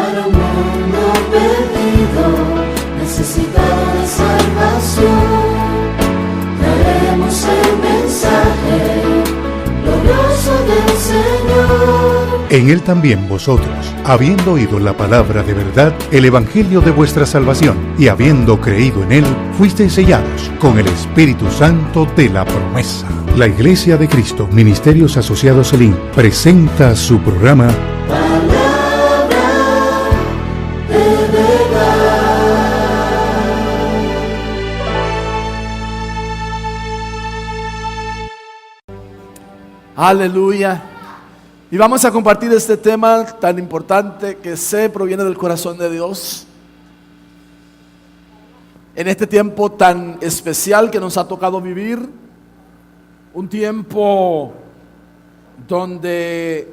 para un mundo perdido, necesitado de salvación. Traemos el mensaje glorioso del Señor. En Él también vosotros, habiendo oído la palabra de verdad, el evangelio de vuestra salvación, y habiendo creído en Él, fuisteis sellados con el Espíritu Santo de la promesa. La Iglesia de Cristo, Ministerios Asociados Selim, presenta su programa Palabra de verdad. Aleluya. Y vamos a compartir este tema tan importante que sé proviene del corazón de Dios. En este tiempo tan especial que nos ha tocado vivir, un tiempo donde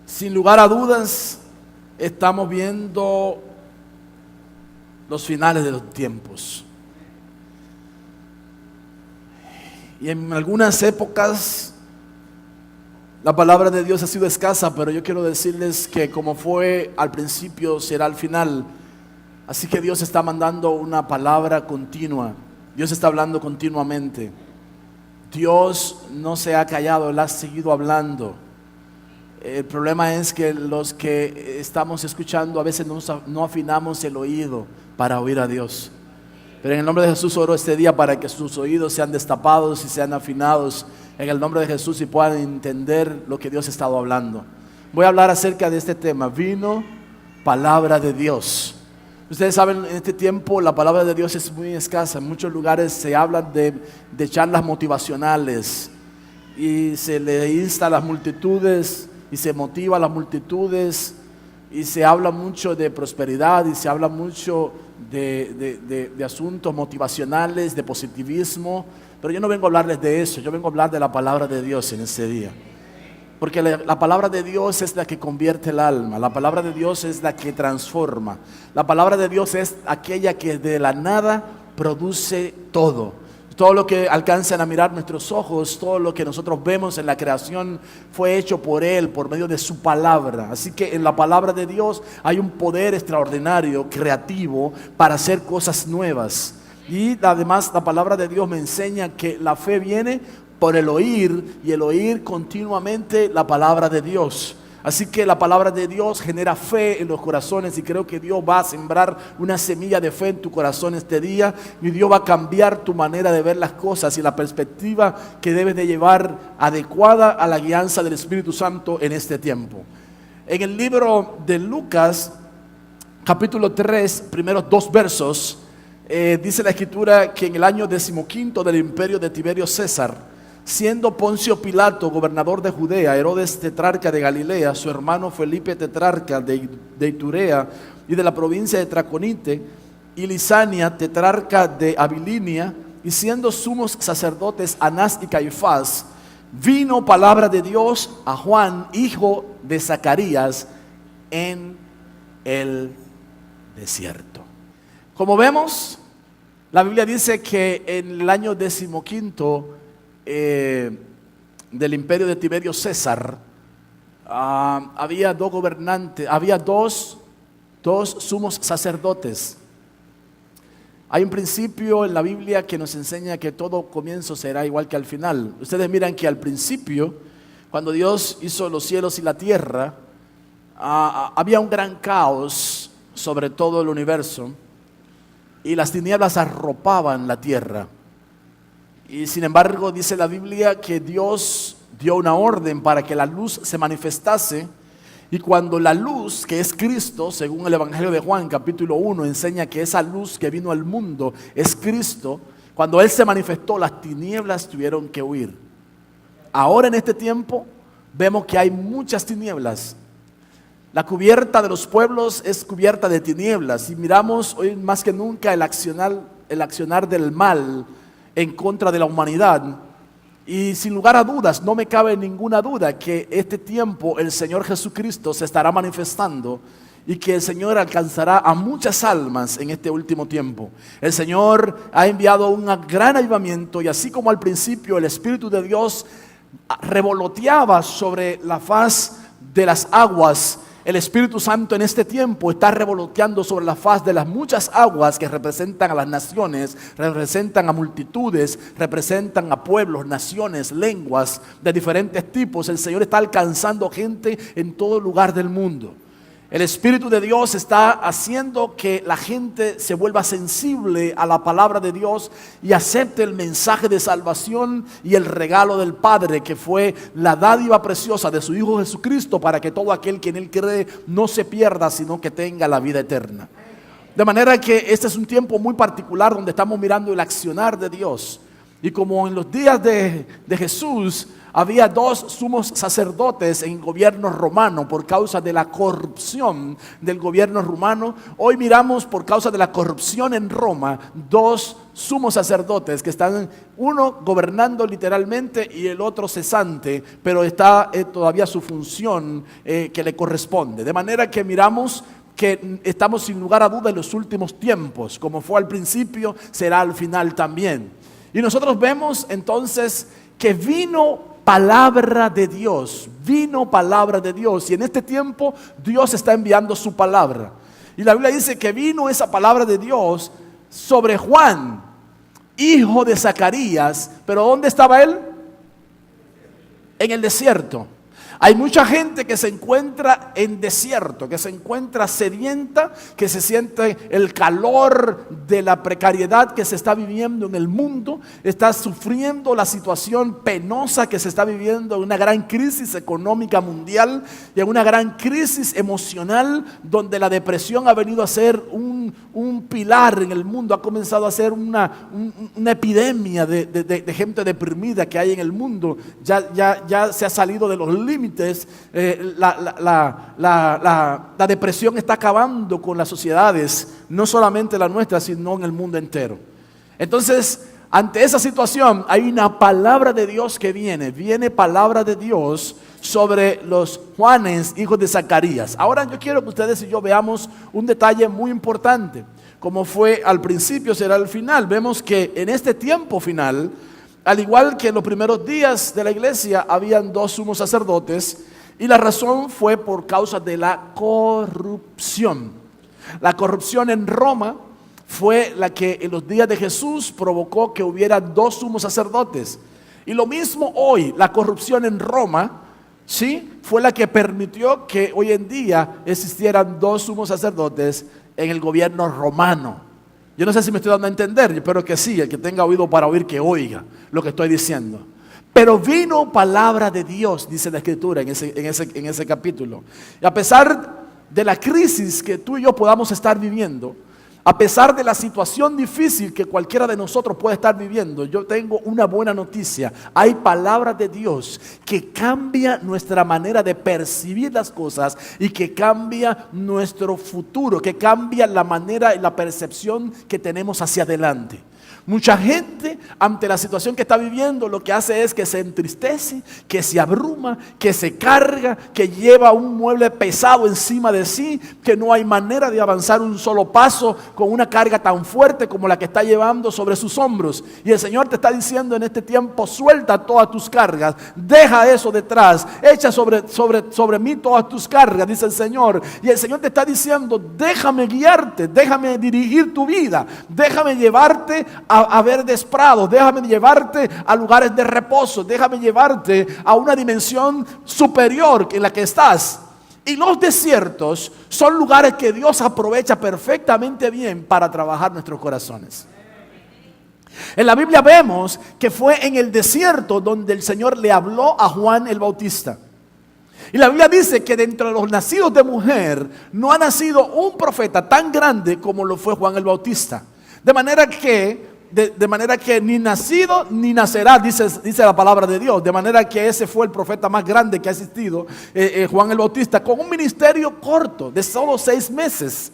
sin lugar a dudas estamos viendo los finales de los tiempos. Y en algunas épocas la palabra de Dios ha sido escasa, pero yo quiero decirles que como fue al principio, será al final. Así que Dios está mandando una palabra continua. Dios está hablando continuamente. Dios no se ha callado, Él ha seguido hablando. El problema es que los que estamos escuchando a veces no afinamos el oído para oír a Dios. Pero en el nombre de Jesús oro este día para que sus oídos sean destapados y sean afinados en el nombre de Jesús y puedan entender lo que Dios ha estado hablando. Voy a hablar acerca de este tema, vino palabra de Dios. Ustedes saben, en este tiempo la palabra de Dios es muy escasa. En muchos lugares se hablan de charlas motivacionales y se le insta a las multitudes y se motiva a las multitudes y se habla mucho de prosperidad y se habla mucho de asuntos motivacionales, de positivismo, pero yo no vengo a hablarles de eso, yo vengo a hablar de la palabra de Dios en ese día. Porque la palabra de Dios es la que convierte el alma, la palabra de Dios es la que transforma, la palabra de Dios es aquella que de la nada produce todo. Todo lo que alcanzan a mirar nuestros ojos, todo lo que nosotros vemos en la creación fue hecho por Él, por medio de su palabra. Así que en la palabra de Dios hay un poder extraordinario, creativo, para hacer cosas nuevas. Y además la palabra de Dios me enseña que la fe viene por el oír y el oír continuamente la palabra de Dios. Así que la palabra de Dios genera fe en los corazones y creo que Dios va a sembrar una semilla de fe en tu corazón este día y Dios va a cambiar tu manera de ver las cosas y la perspectiva que debes de llevar adecuada a la guianza del Espíritu Santo en este tiempo. En el libro de Lucas, capítulo 3, primeros 2 versos, dice la Escritura que en el año 15 del imperio de Tiberio César, siendo Poncio Pilato gobernador de Judea, Herodes tetrarca de Galilea, su hermano Felipe tetrarca de Iturea y de la provincia de Traconite, y Lisania tetrarca de Abilinia, y siendo sumos sacerdotes Anás y Caifás, vino palabra de Dios a Juan, hijo de Zacarías, en el desierto. Como vemos, la Biblia dice que en el año 15 del imperio de Tiberio César, había 2 gobernantes, había dos sumos sacerdotes. Hay un principio en la Biblia que nos enseña que todo comienzo será igual que al final. Ustedes miran que al principio, cuando Dios hizo los cielos y la tierra, había un gran caos sobre todo el universo y las tinieblas arropaban la tierra. Y sin embargo dice la Biblia que Dios dio una orden para que la luz se manifestase, y cuando la luz, que es Cristo, según el Evangelio de Juan capítulo 1, enseña que esa luz que vino al mundo es Cristo, cuando Él se manifestó, las tinieblas tuvieron que huir. Ahora en este tiempo vemos que hay muchas tinieblas. La cubierta de los pueblos es cubierta de tinieblas y miramos hoy más que nunca el accionar del mal en contra de la humanidad. Y sin lugar a dudas, no me cabe ninguna duda que este tiempo el Señor Jesucristo se estará manifestando y que el Señor alcanzará a muchas almas en este último tiempo. El Señor ha enviado un gran avivamiento y así como al principio el Espíritu de Dios revoloteaba sobre la faz de las aguas, el Espíritu Santo en este tiempo está revoloteando sobre la faz de las muchas aguas que representan a las naciones, representan a multitudes, representan a pueblos, naciones, lenguas de diferentes tipos. El Señor está alcanzando gente en todo lugar del mundo. El Espíritu de Dios está haciendo que la gente se vuelva sensible a la palabra de Dios y acepte el mensaje de salvación y el regalo del Padre, que fue la dádiva preciosa de su Hijo Jesucristo, para que todo aquel que en Él cree no se pierda, sino que tenga la vida eterna. De manera que este es un tiempo muy particular donde estamos mirando el accionar de Dios. Y como en los días de Jesús había 2 sumos sacerdotes en el gobierno romano por causa de la corrupción del gobierno romano, hoy miramos por causa de la corrupción en Roma 2 sumos sacerdotes que están, uno gobernando literalmente y el otro cesante, pero está todavía su función que le corresponde. De manera que miramos que estamos sin lugar a duda en los últimos tiempos. Como fue al principio, será al final también. Y nosotros vemos entonces que vino palabra de Dios, y en este tiempo Dios está enviando su palabra. Y la Biblia dice que vino esa palabra de Dios sobre Juan, hijo de Zacarías. ¿Pero dónde estaba él? En el desierto. Hay mucha gente que se encuentra en desierto, que se encuentra sedienta, que se siente el calor de la precariedad que se está viviendo en el mundo, está sufriendo la situación penosa que se está viviendo en una gran crisis económica mundial y en una gran crisis emocional donde la depresión ha venido a ser un pilar en el mundo, ha comenzado a ser una epidemia de gente deprimida que hay en el mundo. Ya se ha salido de los límites. La depresión está acabando con las sociedades, no solamente la nuestra, sino en el mundo entero. Entonces, ante esa situación hay una palabra de Dios que viene palabra de Dios sobre los Juanes, hijos de Zacarías. Ahora yo quiero que ustedes y yo veamos un detalle muy importante. Como fue al principio, será al final. Vemos que en este tiempo final, al igual que en los primeros días de la iglesia, habían 2 sumos sacerdotes, y la razón fue por causa de la corrupción. La corrupción en Roma fue la que en los días de Jesús provocó que hubiera 2 sumos sacerdotes. Y lo mismo hoy, la corrupción en Roma, ¿sí?, fue la que permitió que hoy en día existieran 2 sumos sacerdotes en el gobierno romano. Yo no sé si me estoy dando a entender, yo espero que sí, el que tenga oído para oír que oiga lo que estoy diciendo. Pero vino palabra de Dios, dice la Escritura en ese capítulo. Y a pesar de la crisis que tú y yo podamos estar viviendo, a pesar de la situación difícil que cualquiera de nosotros puede estar viviendo, yo tengo una buena noticia. Hay palabra de Dios que cambia nuestra manera de percibir las cosas y que cambia nuestro futuro, que cambia la manera y la percepción que tenemos hacia adelante. Mucha gente ante la situación que está viviendo lo que hace es que se entristece, que se abruma, que se carga, que lleva un mueble pesado encima de sí, que no hay manera de avanzar un solo paso con una carga tan fuerte como la que está llevando sobre sus hombros. Y el Señor te está diciendo en este tiempo: suelta todas tus cargas, deja eso detrás, echa sobre mí todas tus cargas, dice el Señor. Y el Señor te está diciendo: déjame guiarte, déjame dirigir tu vida, déjame llevarte a verdes prados, déjame llevarte a lugares de reposo, déjame llevarte a una dimensión superior en la que estás. Y los desiertos son lugares que Dios aprovecha perfectamente bien para trabajar nuestros corazones. En la Biblia vemos que fue en el desierto donde el Señor le habló a Juan el Bautista. Y la Biblia dice que dentro de los nacidos de mujer no ha nacido un profeta tan grande como lo fue Juan el Bautista. De manera que ni nacido ni nacerá, dice la palabra de Dios. De manera que ese fue el profeta más grande que ha existido, Juan el Bautista, con un ministerio corto de solo 6 meses.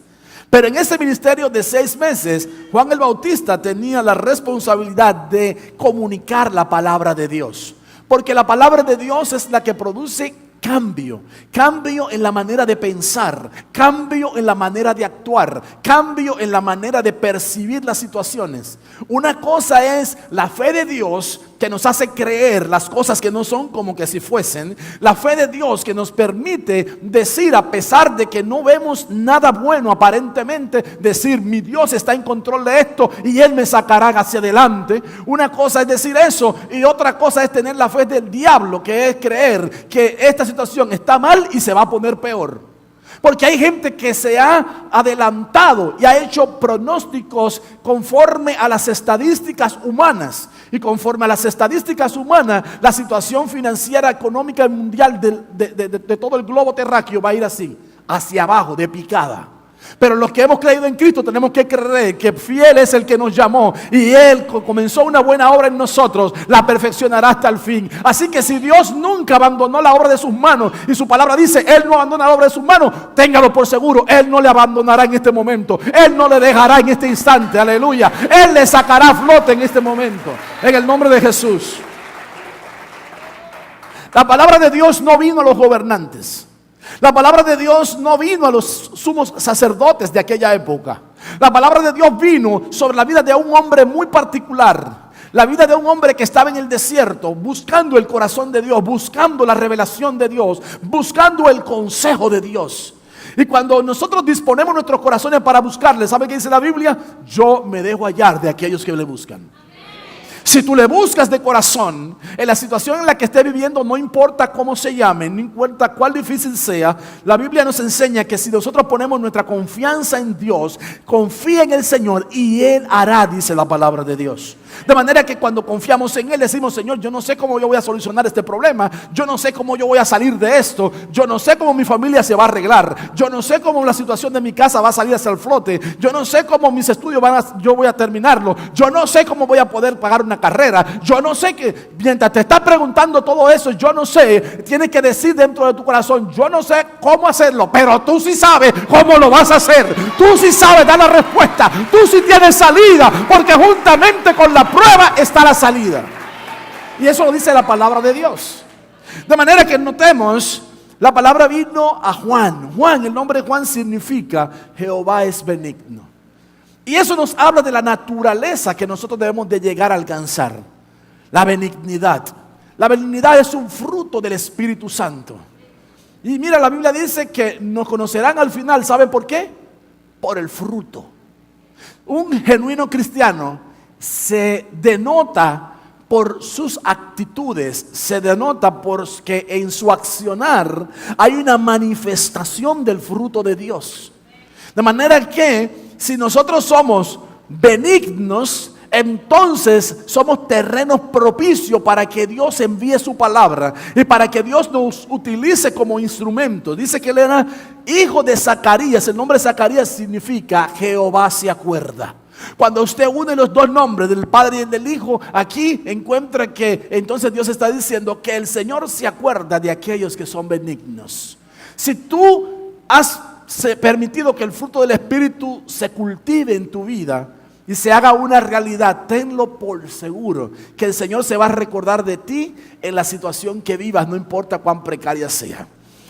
Pero en ese ministerio de 6 meses, Juan el Bautista tenía la responsabilidad de comunicar la palabra de Dios. Porque la palabra de Dios es la que produce cambio. Cambio en la manera de pensar, cambio en la manera de actuar, cambio en la manera de percibir las situaciones. Una cosa es la fe de Dios que nos hace creer las cosas que no son como que si fuesen. La fe de Dios que nos permite decir, a pesar de que no vemos nada bueno aparentemente, decir, mi Dios está en control de esto y Él me sacará hacia adelante. Una cosa es decir eso, y otra cosa es tener la fe del diablo, que es creer que esta situación está mal y se va a poner peor. Porque hay gente que se ha adelantado y ha hecho pronósticos conforme a las estadísticas humanas. Y conforme a las estadísticas humanas, la situación financiera, económica y mundial de todo el globo terráqueo va a ir así, hacia abajo, de picada. Pero los que hemos creído en Cristo tenemos que creer que fiel es el que nos llamó y Él comenzó una buena obra en nosotros, la perfeccionará hasta el fin. Así que si Dios nunca abandonó la obra de sus manos y su palabra dice, Él no abandona la obra de sus manos, téngalo por seguro, Él no le abandonará en este momento, Él no le dejará en este instante, aleluya. Él le sacará a flote en este momento, en el nombre de Jesús. La palabra de Dios no vino a los gobernantes. La palabra de Dios no vino a los sumos sacerdotes de aquella época. La palabra de Dios vino sobre la vida de un hombre muy particular. La vida de un hombre que estaba en el desierto, buscando el corazón de Dios, buscando la revelación de Dios, buscando el consejo de Dios. Y cuando nosotros disponemos nuestros corazones para buscarle, ¿sabe qué dice la Biblia? Yo me dejo hallar de aquellos que le buscan. Si tú le buscas de corazón, en la situación en la que esté viviendo, no importa cómo se llame, no importa cuál difícil sea, la Biblia nos enseña que si nosotros ponemos nuestra confianza en Dios, confía en el Señor y Él hará, dice la palabra de Dios. De manera que cuando confiamos en Él decimos, Señor, yo no sé cómo yo voy a solucionar este problema, yo no sé cómo yo voy a salir de esto, yo no sé cómo mi familia se va a arreglar, yo no sé cómo la situación de mi casa va a salir hacia el flote, yo no sé cómo mis estudios yo voy a terminarlo, yo no sé cómo voy a poder pagar una carrera, yo no sé que, mientras te estás preguntando todo eso, yo no sé, tienes que decir dentro de tu corazón, yo no sé cómo hacerlo, pero tú sí sabes cómo lo vas a hacer, tú sí sabes dar la respuesta, tú sí tienes salida, porque juntamente con la prueba está la salida. Y eso lo dice la palabra de Dios. De manera que notemos, la palabra vino a Juan. Juan, el nombre de Juan significa Jehová es benigno. Y eso nos habla de la naturaleza que nosotros debemos de llegar a alcanzar. La benignidad. La benignidad es un fruto del Espíritu Santo. Y mira, la Biblia dice que nos conocerán al final. ¿Saben por qué? Por el fruto. Un genuino cristiano se denota por sus actitudes, se denota porque en su accionar hay una manifestación del fruto de Dios. De manera que si nosotros somos benignos, entonces somos terrenos propicios para que Dios envíe su palabra y para que Dios nos utilice como instrumento. Dice que él era hijo de Zacarías. El nombre de Zacarías significa Jehová se acuerda. Cuando usted une los dos nombres del Padre y del Hijo, aquí encuentra que entonces Dios está diciendo que el Señor se acuerda de aquellos que son benignos. Si tú has permitido que el fruto del Espíritu se cultive en tu vida y se haga una realidad, tenlo por seguro que el Señor se va a recordar de ti en la situación que vivas, no importa cuán precaria sea.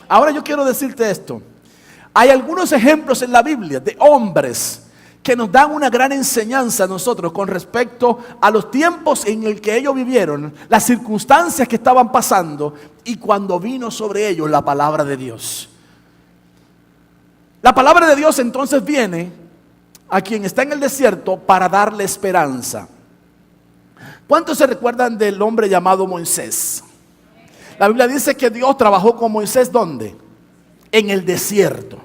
Ahora yo quiero decirte esto. Hay algunos ejemplos en la Biblia de hombres que nos dan una gran enseñanza a nosotros con respecto a los tiempos en el que ellos vivieron, las circunstancias que estaban pasando y cuando vino sobre ellos la palabra de Dios. La palabra de Dios entonces viene a quien está en el desierto para darle esperanza. ¿Cuántos se recuerdan del hombre llamado Moisés? La Biblia dice que Dios trabajó con Moisés, ¿dónde? En el desierto.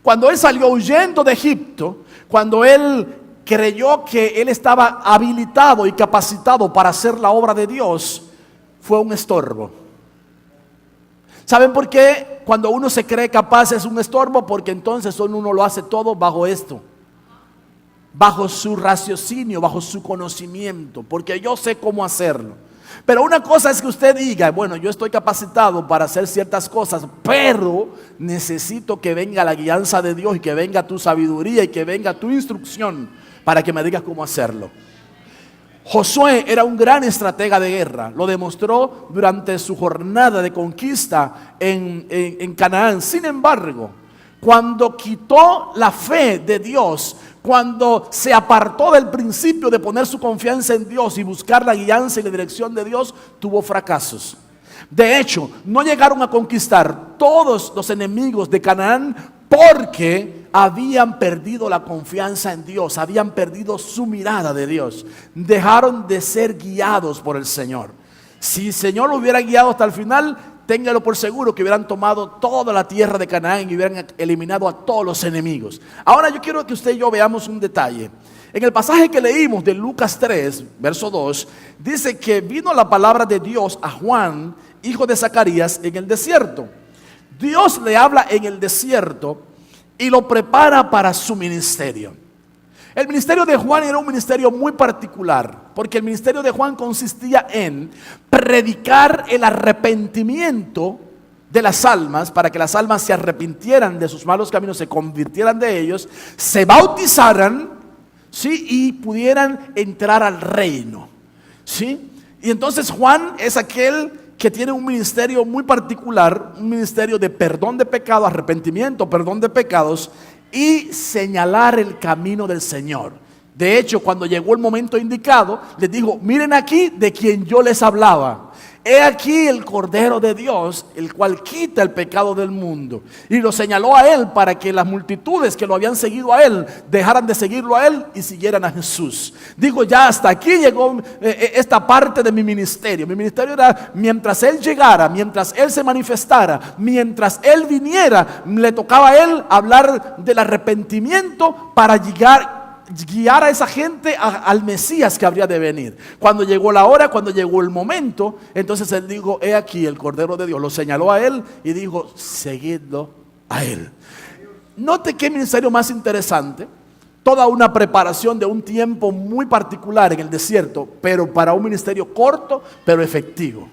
Cuando él salió huyendo de Egipto, cuando él creyó que él estaba habilitado y capacitado para hacer la obra de Dios, fue un estorbo. ¿Saben por qué? Cuando uno se cree capaz es un estorbo, porque entonces solo uno lo hace todo bajo esto, bajo su raciocinio, bajo su conocimiento, porque yo sé cómo hacerlo. Pero una cosa es que usted diga, bueno, yo estoy capacitado para hacer ciertas cosas, pero necesito que venga la guianza de Dios y que venga tu sabiduría y que venga tu instrucción para que me digas cómo hacerlo. Josué era un gran estratega de guerra, lo demostró durante su jornada de conquista en Canaán. Sin embargo, cuando quitó la fe de Dios, cuando se apartó del principio de poner su confianza en Dios y buscar la guianza y la dirección de Dios, tuvo fracasos. De hecho, no llegaron a conquistar todos los enemigos de Canaán porque habían perdido la confianza en Dios, habían perdido su mirada de Dios, dejaron de ser guiados por el Señor. Si el Señor lo hubiera guiado hasta el final, téngalo por seguro que hubieran tomado toda la tierra de Canaán y hubieran eliminado a todos los enemigos. Ahora yo quiero que usted y yo veamos un detalle. En el pasaje que leímos de Lucas 3, verso 2, dice que vino la palabra de Dios a Juan, hijo de Zacarías, en el desierto. Dios le habla en el desierto y lo prepara para su ministerio. El ministerio de Juan era un ministerio muy particular, porque el ministerio de Juan consistía en predicar el arrepentimiento de las almas, para que las almas se arrepintieran de sus malos caminos, se convirtieran de ellos, se bautizaran, ¿sí? Y pudieran entrar al reino, ¿sí? Y entonces Juan es aquel que tiene un ministerio muy particular, un ministerio de perdón de pecado, arrepentimiento, perdón de pecados y señalar el camino del Señor. De hecho, cuando llegó el momento indicado, les dijo: miren aquí de quien yo les hablaba. He aquí el Cordero de Dios, el cual quita el pecado del mundo. Y lo señaló a él para que las multitudes que lo habían seguido a él dejaran de seguirlo a él y siguieran a Jesús. Dijo: ya hasta aquí llegó esta parte de mi ministerio. Mi ministerio era mientras él llegara, mientras él se manifestara, mientras él viniera, le tocaba a él hablar del arrepentimiento para guiar a esa gente al Mesías que habría de venir. Cuando llegó la hora, cuando llegó el momento, entonces él dijo: he aquí el Cordero de Dios. Lo señaló a él y dijo: seguidlo a él. Note qué ministerio más interesante. Toda una preparación de un tiempo muy particular en el desierto, pero para un ministerio corto pero efectivo.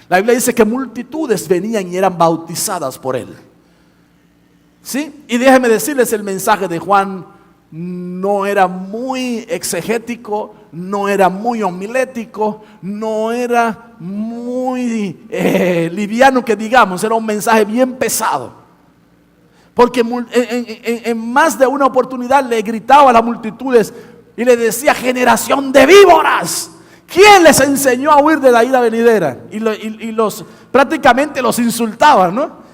La Biblia dice que multitudes venían y eran bautizadas por él, ¿sí? Y déjenme decirles, el mensaje de Juan no era muy exegético, no era muy homilético, no era muy liviano, que digamos. Era un mensaje bien pesado, porque en más de una oportunidad le gritaba a las multitudes y le decía: generación de víboras, ¿quién les enseñó a huir de la ira venidera? Y prácticamente los insultaba, ¿no?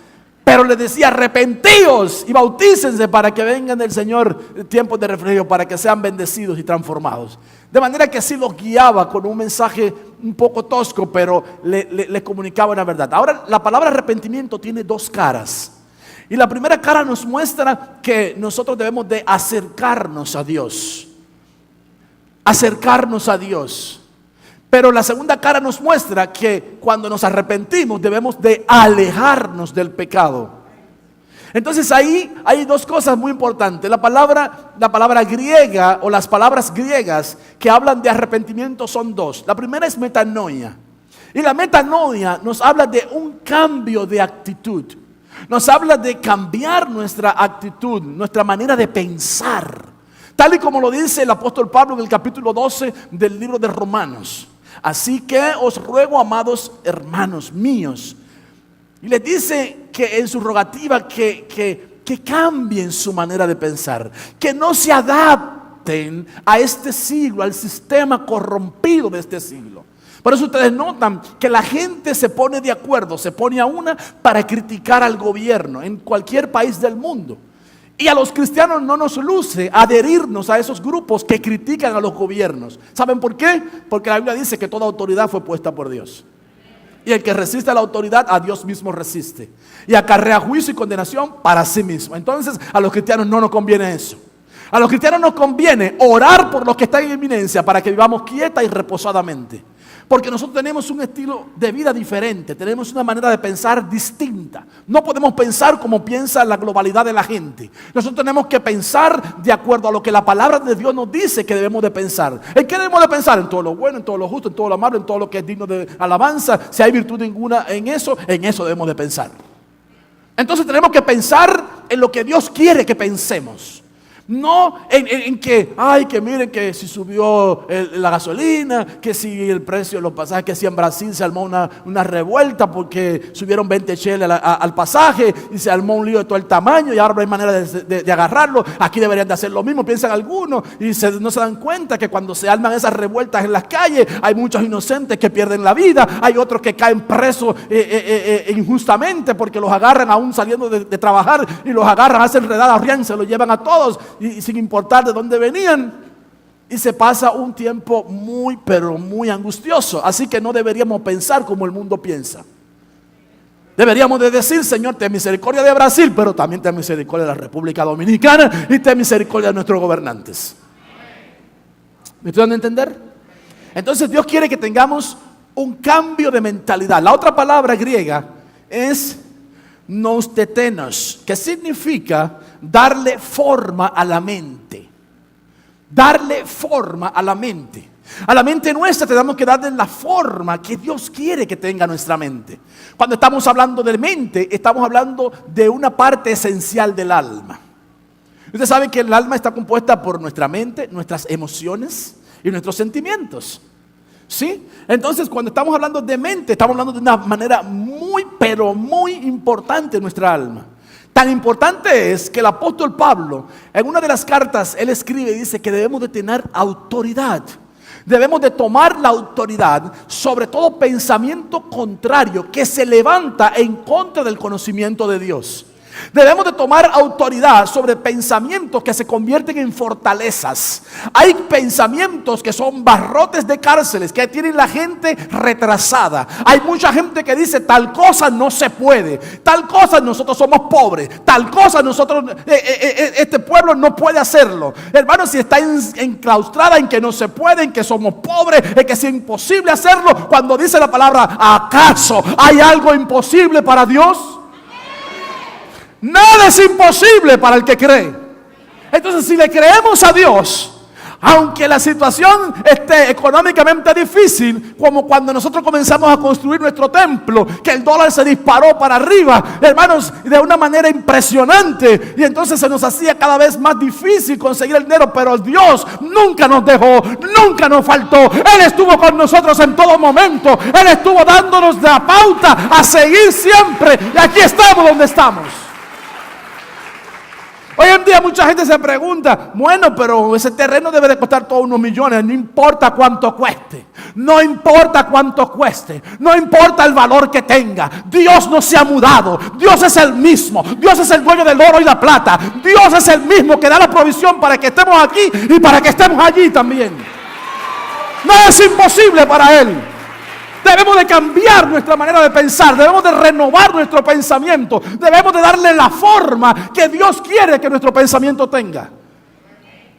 Pero les decía: arrepentíos y bautícense para que vengan del Señor tiempos de refrigerio, para que sean bendecidos y transformados. De manera que así los guiaba con un mensaje un poco tosco, pero le comunicaba la verdad. Ahora, la palabra arrepentimiento tiene dos caras. Y la primera cara nos muestra que nosotros debemos de acercarnos a Dios. Acercarnos a Dios. Pero la segunda cara nos muestra que cuando nos arrepentimos debemos de alejarnos del pecado. Entonces ahí hay dos cosas muy importantes. La palabra griega, o las palabras griegas que hablan de arrepentimiento, son dos. La primera es metanoia. Y la metanoia nos habla de un cambio de actitud. Nos habla de cambiar nuestra actitud, nuestra manera de pensar. Tal y como lo dice el apóstol Pablo en el capítulo 12 del libro de Romanos. Así que os ruego, amados hermanos míos. Y les dice que en su rogativa que cambien su manera de pensar, que no se adapten a este siglo, al sistema corrompido de este siglo. Por eso ustedes notan que la gente se pone de acuerdo, se pone a una para criticar al gobierno en cualquier país del mundo. Y a los cristianos no nos luce adherirnos a esos grupos que critican a los gobiernos. ¿Saben por qué? Porque la Biblia dice que toda autoridad fue puesta por Dios. Y el que resiste a la autoridad, a Dios mismo resiste. Y acarrea juicio y condenación para sí mismo. Entonces, a los cristianos no nos conviene eso. A los cristianos nos conviene orar por los que están en eminencia para que vivamos quieta y reposadamente. Porque nosotros tenemos un estilo de vida diferente, tenemos una manera de pensar distinta. No podemos pensar como piensa la globalidad de la gente. Nosotros tenemos que pensar de acuerdo a lo que la palabra de Dios nos dice que debemos de pensar. ¿En qué debemos de pensar? En todo lo bueno, en todo lo justo, en todo lo amable, en todo lo que es digno de alabanza. Si hay virtud ninguna en eso debemos de pensar. Entonces tenemos que pensar en lo que Dios quiere que pensemos. No en que, ay, que miren que si subió la gasolina, que si el precio de los pasajes, que si en Brasil se armó una revuelta porque subieron 20 cheles al pasaje y se armó un lío de todo el tamaño y ahora no hay manera de agarrarlo. Aquí deberían de hacer lo mismo, piensan algunos, y no se dan cuenta que cuando se arman esas revueltas en las calles hay muchos inocentes que pierden la vida, hay otros que caen presos injustamente porque los agarran aún saliendo de trabajar y los agarran, hacen redadas, rían, se los llevan a todos. Y sin importar de dónde venían, y se pasa un tiempo muy, pero muy angustioso. Así que no deberíamos pensar como el mundo piensa. Deberíamos de decir: Señor, ten misericordia de Brasil, pero también ten misericordia de la República Dominicana y ten misericordia de nuestros gobernantes. ¿Me estoy dando a entender? Entonces Dios quiere que tengamos un cambio de mentalidad. La otra palabra griega es noustetenos, que significa darle forma a la mente. Darle forma a la mente. A la mente nuestra tenemos que darle la forma que Dios quiere que tenga nuestra mente. Cuando estamos hablando de mente, estamos hablando de una parte esencial del alma. Ustedes saben que el alma está compuesta por nuestra mente, nuestras emociones y nuestros sentimientos. ¿Sí? Entonces, cuando estamos hablando de mente, estamos hablando de una manera muy, pero muy importante en nuestra alma. Tan importante es que el apóstol Pablo, en una de las cartas, él escribe y dice que debemos de tener autoridad. Debemos de tomar la autoridad sobre todo pensamiento contrario que se levanta en contra del conocimiento de Dios. Debemos de tomar autoridad sobre pensamientos que se convierten en fortalezas. Hay pensamientos que son barrotes de cárceles que tienen la gente retrasada. Hay mucha gente que dice: tal cosa no se puede, tal cosa nosotros somos pobres, tal cosa nosotros, este pueblo no puede hacerlo. Hermano, si está enclaustrada en que no se puede, en que somos pobres, en que es imposible hacerlo, cuando dice la palabra: ¿acaso hay algo imposible para Dios? Nada es imposible para el que cree. Entonces, si le creemos a Dios, aunque la situación esté económicamente difícil, como cuando nosotros comenzamos a construir nuestro templo, que el dólar se disparó para arriba, hermanos, de una manera impresionante, y entonces se nos hacía cada vez más difícil conseguir el dinero, pero Dios nunca nos dejó, nunca nos faltó. Él estuvo con nosotros en todo momento. Él estuvo dándonos la pauta a seguir siempre, y aquí estamos donde estamos. Hoy en día mucha gente se pregunta: bueno, pero ese terreno debe de costar todos unos millones. No importa cuánto cueste, no importa cuánto cueste, no importa el valor que tenga. Dios no se ha mudado. Dios es el mismo. Dios es el dueño del oro y la plata. Dios es el mismo que da la provisión para que estemos aquí y para que estemos allí también. No es imposible para Él. Debemos de cambiar nuestra manera de pensar, debemos de renovar nuestro pensamiento, debemos de darle la forma que Dios quiere que nuestro pensamiento tenga.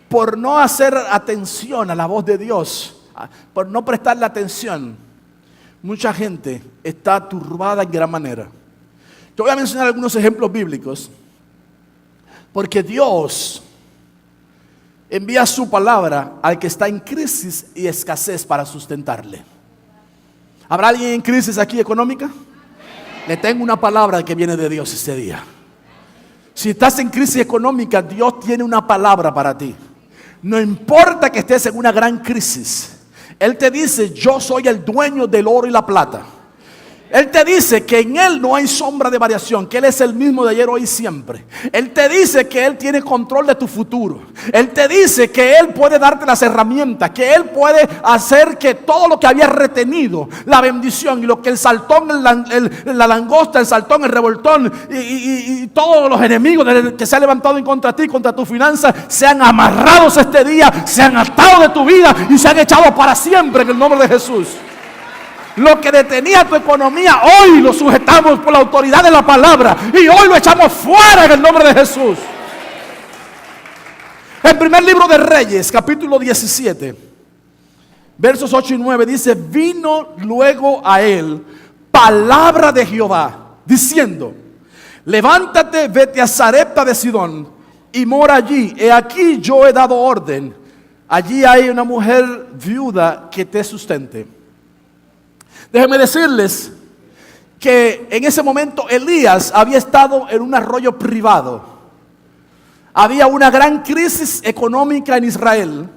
Por no hacer atención a la voz de Dios, por no prestarle atención, mucha gente está turbada en gran manera. Yo voy a mencionar algunos ejemplos bíblicos, porque Dios envía su palabra al que está en crisis y escasez para sustentarle. ¿Habrá alguien en crisis aquí económica? Le tengo una palabra que viene de Dios este día. Si estás en crisis económica, Dios tiene una palabra para ti. No importa que estés en una gran crisis, Él te dice: yo soy el dueño del oro y la plata. Él te dice que en Él no hay sombra de variación, que Él es el mismo de ayer, hoy y siempre. Él te dice que Él tiene control de tu futuro. Él te dice que Él puede darte las herramientas, que Él puede hacer que todo lo que había retenido, la bendición y lo que el saltón, la langosta, el saltón, el revoltón y todos los enemigos que se han levantado en contra de ti, contra tu finanza, sean amarrados este día, sean atados de tu vida y se han echado para siempre en el nombre de Jesús. Lo que detenía tu economía, hoy lo sujetamos por la autoridad de la palabra y hoy lo echamos fuera en el nombre de Jesús. En primer libro de Reyes, capítulo 17, versos 8 y 9 dice: vino luego a él palabra de Jehová, diciendo: levántate, vete a Sarepta de Sidón y mora allí. He aquí yo he dado orden. Allí hay una mujer viuda que te sustente. Déjenme decirles que en ese momento Elías había estado en un arroyo privado. había una gran crisis económica en Israel.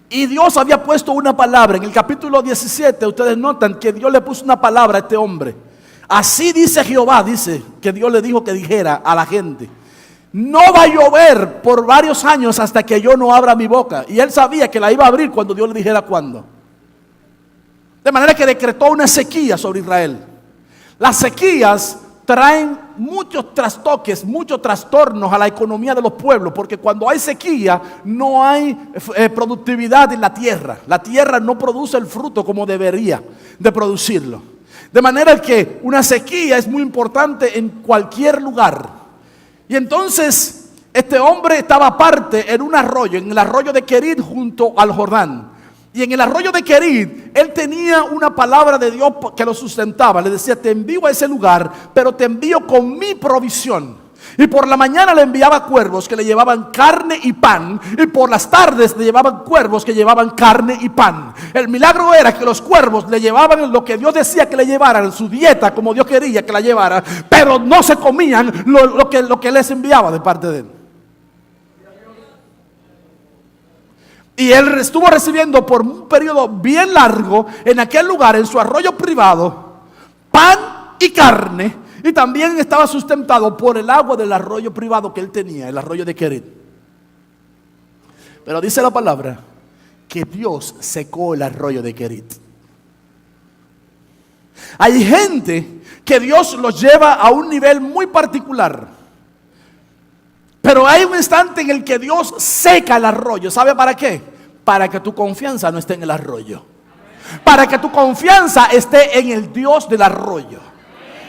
Y Dios había puesto una palabra. En el capítulo 17 ustedes notan que Dios le puso una palabra a este hombre. Así dice Jehová, dice que Dios le dijo que dijera a la gente: no va a llover por varios años hasta que yo no abra mi boca. Y él sabía que la iba a abrir cuando Dios le dijera cuándo. De manera que decretó una sequía sobre Israel. Las sequías traen muchos trastoques, muchos trastornos a la economía de los pueblos, porque cuando hay sequía no hay productividad en la tierra. La tierra no produce el fruto como debería de producirlo. De manera que una sequía es muy importante en cualquier lugar. Y entonces este hombre estaba aparte en un arroyo, en el arroyo de Querit junto al Jordán. Y en el arroyo de Querit, él tenía una palabra de Dios que lo sustentaba. Le decía: te envío a ese lugar, pero te envío con mi provisión. Y por la mañana le enviaba cuervos que le llevaban carne y pan. Y por las tardes le llevaban cuervos que llevaban carne y pan. El milagro era que los cuervos le llevaban lo que Dios decía que le llevaran, su dieta como Dios quería que la llevara. Pero no se comían lo que les enviaba de parte de él. Y él estuvo recibiendo por un periodo bien largo en aquel lugar, en su arroyo privado, pan y carne. Y también estaba sustentado por el agua del arroyo privado que él tenía, el arroyo de Querit. Pero dice la palabra que Dios secó el arroyo de Querit. Hay gente que Dios los lleva a un nivel muy particular. Pero hay un instante en el que Dios seca el arroyo. ¿Sabe para qué? Para que tu confianza no esté en el arroyo. Para que tu confianza esté en el Dios del arroyo.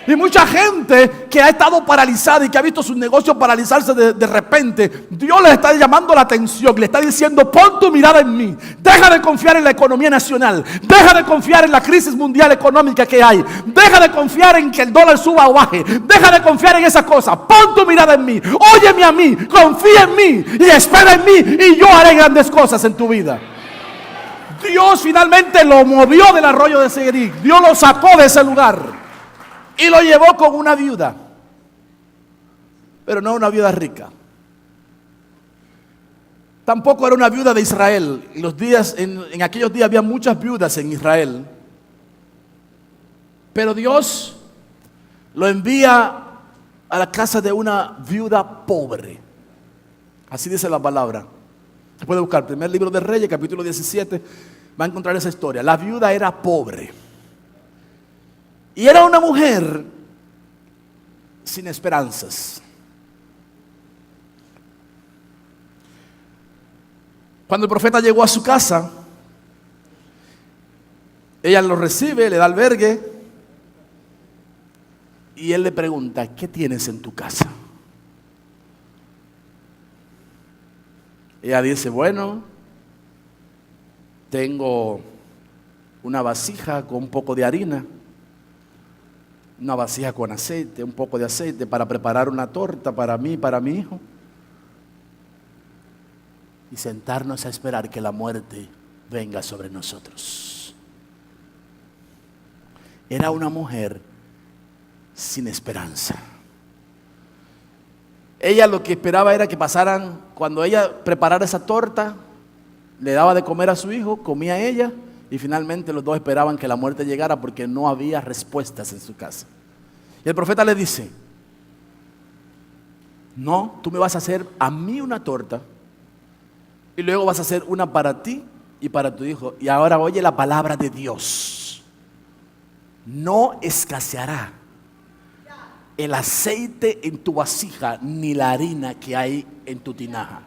Y mucha gente que ha estado paralizada y que ha visto sus negocios paralizarse de repente, Dios les está llamando la atención, le está diciendo: pon tu mirada en mí, deja de confiar en la economía nacional, deja de confiar en la crisis mundial económica que hay, deja de confiar en que el dólar suba o baje, deja de confiar en esas cosas, pon tu mirada en mí, óyeme a mí, confía en mí y espera en mí y yo haré grandes cosas en tu vida. Dios finalmente lo movió del arroyo de Querit, Dios lo sacó de ese lugar. Y lo llevó con una viuda, pero no una viuda rica. Tampoco era una viuda de Israel. En aquellos días había muchas viudas en Israel. Pero Dios lo envía a la casa de una viuda pobre. Así dice la palabra. Se puede buscar, primer libro de Reyes, capítulo 17, va a encontrar esa historia. La viuda era pobre. Y era una mujer sin esperanzas. Cuando el profeta llegó a su casa, ella lo recibe, le da albergue. Y él le pregunta: ¿qué tienes en tu casa? Ella dice: bueno, tengo una vasija con un poco de harina, una vasija con aceite, un poco de aceite para preparar una torta para mí y para mi hijo, y sentarnos a esperar que la muerte venga sobre nosotros. Era una mujer sin esperanza. Ella lo que esperaba era que pasaran, cuando ella preparara esa torta, le daba de comer a su hijo, comía ella, y finalmente los dos esperaban que la muerte llegara porque no había respuestas en su casa. Y el profeta le dice: no, tú me vas a hacer a mí una torta y luego vas a hacer una para ti y para tu hijo. Y ahora oye la palabra de Dios: no escaseará el aceite en tu vasija ni la harina que hay en tu tinaja.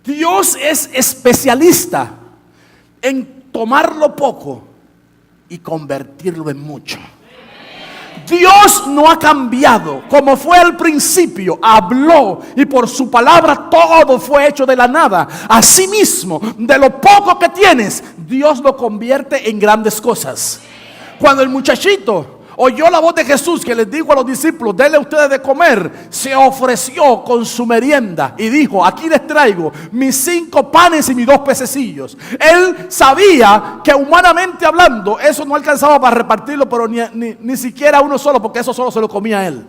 Dios es especialista en tomar lo poco y convertirlo en mucho. Dios no ha cambiado. Como fue al principio, habló y por su palabra todo fue hecho de la nada. Asimismo, de lo poco que tienes, Dios lo convierte en grandes cosas. Cuando el muchachito oyó la voz de Jesús que les dijo a los discípulos: denle ustedes de comer, se ofreció con su merienda y dijo: aquí les traigo mis 5 panes y mis 2 pececillos. Él sabía que humanamente hablando eso no alcanzaba para repartirlo, pero ni siquiera uno solo, porque eso solo se lo comía él.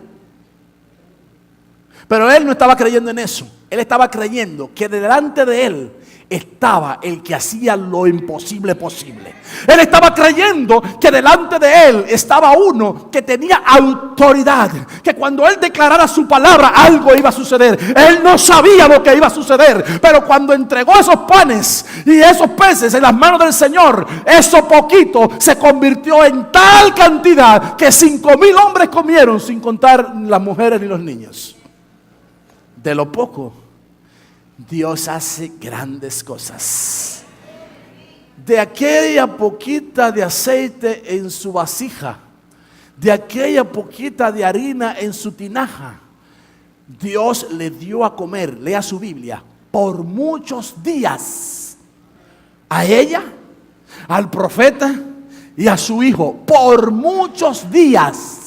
Pero él no estaba creyendo en eso. Él estaba creyendo que delante de él estaba el que hacía lo imposible posible. Él estaba creyendo que delante de él estaba uno que tenía autoridad, que cuando él declarara su palabra algo iba a suceder. Él no sabía lo que iba a suceder, pero cuando entregó esos panes y esos peces en las manos del Señor, eso poquito se convirtió en tal cantidad que 5,000 hombres comieron, sin contar las mujeres ni los niños. De lo poco, Dios hace grandes cosas. De aquella poquita de aceite en su vasija, de aquella poquita de harina en su tinaja, Dios le dio a comer, lea su Biblia, por muchos días. A ella, al profeta y a su hijo, por muchos días.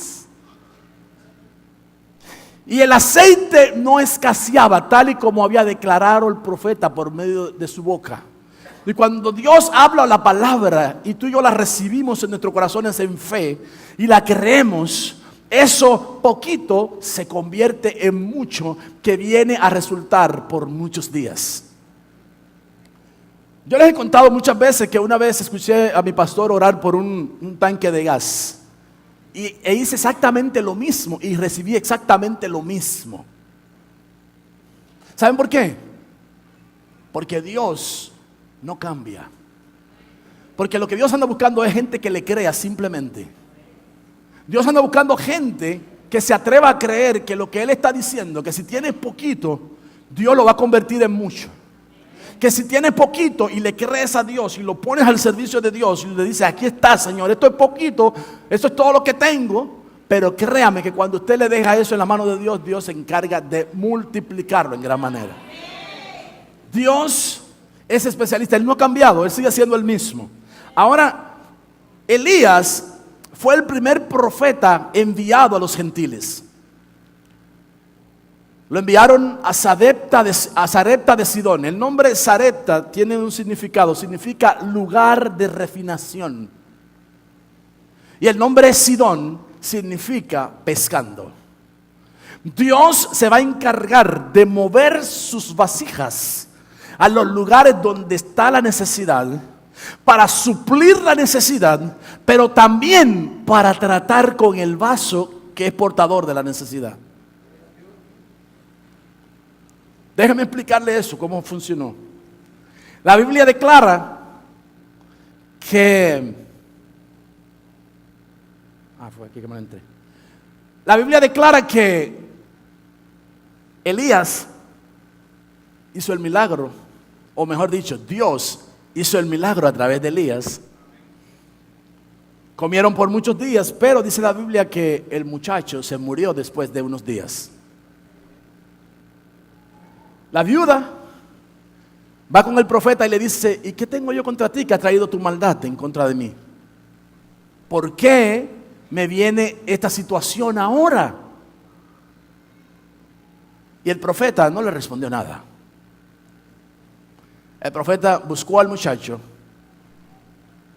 Y el aceite no escaseaba, tal y como había declarado el profeta por medio de su boca. Y cuando Dios habla la palabra y tú y yo la recibimos en nuestros corazones en fe y la creemos, eso poquito se convierte en mucho que viene a resultar por muchos días. Yo les he contado muchas veces que una vez escuché a mi pastor orar por un tanque de gas. E hice exactamente lo mismo y recibí exactamente lo mismo. ¿Saben por qué? Porque Dios no cambia. Porque lo que Dios anda buscando es gente que le crea simplemente. Dios anda buscando gente que se atreva a creer que lo que Él está diciendo, que si tienes poquito, Dios lo va a convertir en mucho. Que si tienes poquito y le crees a Dios y lo pones al servicio de Dios y le dices, aquí está, Señor, esto es poquito, esto es todo lo que tengo, pero créame que cuando usted le deja eso en la mano de Dios, Dios se encarga de multiplicarlo en gran manera. Dios es especialista, Él no ha cambiado, Él sigue siendo el mismo. Ahora, Elías fue el primer profeta enviado a los gentiles. Lo enviaron a Sarepta de Sidón. El nombre Sarepta tiene un significado, significa lugar de refinación. Y el nombre Sidón significa pescando. Dios se va a encargar de mover sus vasijas a los lugares donde está la necesidad, para suplir la necesidad, pero también para tratar con el vaso que es portador de la necesidad. Déjame explicarle eso, cómo funcionó. La Biblia declara que... fue aquí que me entré. La Biblia declara que Elías hizo el milagro, o mejor dicho, Dios hizo el milagro a través de Elías. Comieron por muchos días, pero dice la Biblia que el muchacho se murió después de unos días. La viuda va con el profeta y le dice, ¿y qué tengo yo contra ti que ha traído tu maldad en contra de mí? ¿Por qué me viene esta situación ahora? Y el profeta no le respondió nada. El profeta buscó al muchacho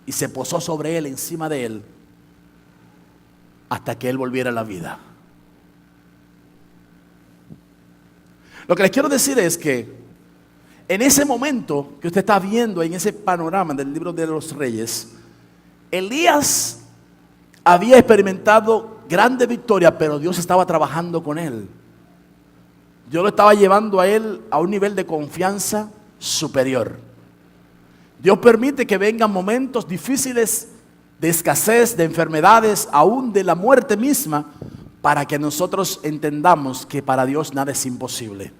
y se posó sobre él, encima de él, hasta que él volviera a la vida. Lo que les quiero decir es que en ese momento que usted está viendo, en ese panorama del libro de los Reyes, Elías había experimentado grande victoria, pero Dios estaba trabajando con él. Dios lo estaba llevando a él a un nivel de confianza superior. Dios permite que vengan momentos difíciles de escasez, de enfermedades, aún de la muerte misma, para que nosotros entendamos que para Dios nada es imposible.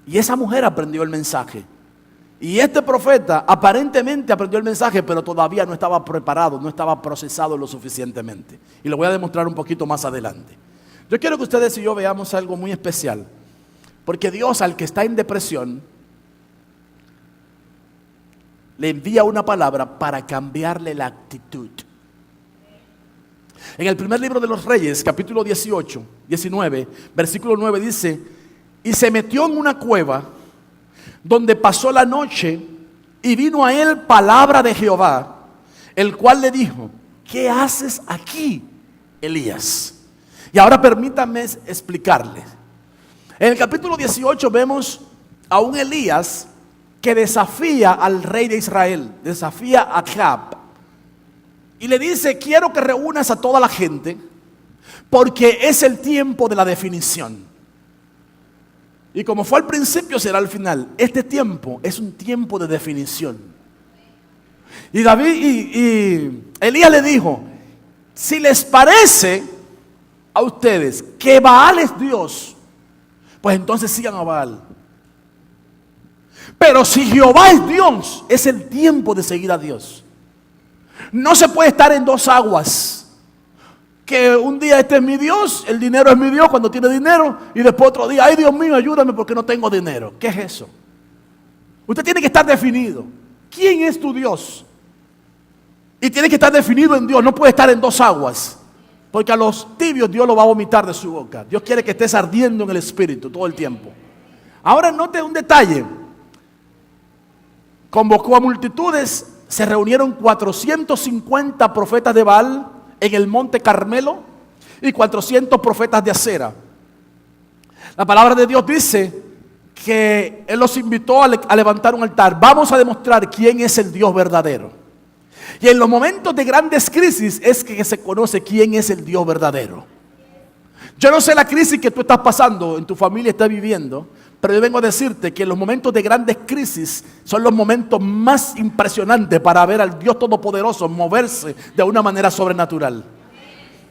Y esa mujer aprendió el mensaje. Y este profeta aparentemente aprendió el mensaje, pero todavía no estaba preparado, no estaba procesado lo suficientemente. Y lo voy a demostrar un poquito más adelante. Yo quiero que ustedes y yo veamos algo muy especial. Porque Dios, al que está en depresión, le envía una palabra para cambiarle la actitud. En el primer libro de los Reyes, capítulo 19, versículo 9 dice: y se metió en una cueva donde pasó la noche, y vino a él palabra de Jehová, el cual le dijo: ¿qué haces aquí, Elías? Y ahora permítanme explicarles. En el capítulo 18 vemos a un Elías que desafía al rey de Israel, desafía a Acab. Y le dice, quiero que reúnas a toda la gente porque es el tiempo de la definición. Y como fue al principio, será al final. Este tiempo es un tiempo de definición. Y Elías le dijo, si les parece a ustedes que Baal es Dios, pues entonces sigan a Baal. Pero si Jehová es Dios, es el tiempo de seguir a Dios. No se puede estar en dos aguas. Que un día este es mi Dios, el dinero es mi Dios cuando tiene dinero, y después otro día, ay Dios mío, ayúdame porque no tengo dinero. ¿Qué es eso? Usted tiene que estar definido. ¿Quién es tu Dios? Y tiene que estar definido en Dios. No puede estar en dos aguas, porque a los tibios Dios lo va a vomitar de su boca. Dios quiere que estés ardiendo en el espíritu todo el tiempo. Ahora note un detalle. Convocó a multitudes, se reunieron 450 profetas de Baal en el monte Carmelo y 400 profetas de Acera. La palabra de Dios dice que Él los invitó a levantar un altar. Vamos a demostrar quién es el Dios verdadero. Y en los momentos de grandes crisis es que se conoce quién es el Dios verdadero. Yo no sé la crisis que tú estás pasando, en tu familia estás viviendo, pero yo vengo a decirte que los momentos de grandes crisis son los momentos más impresionantes para ver al Dios Todopoderoso moverse de una manera sobrenatural.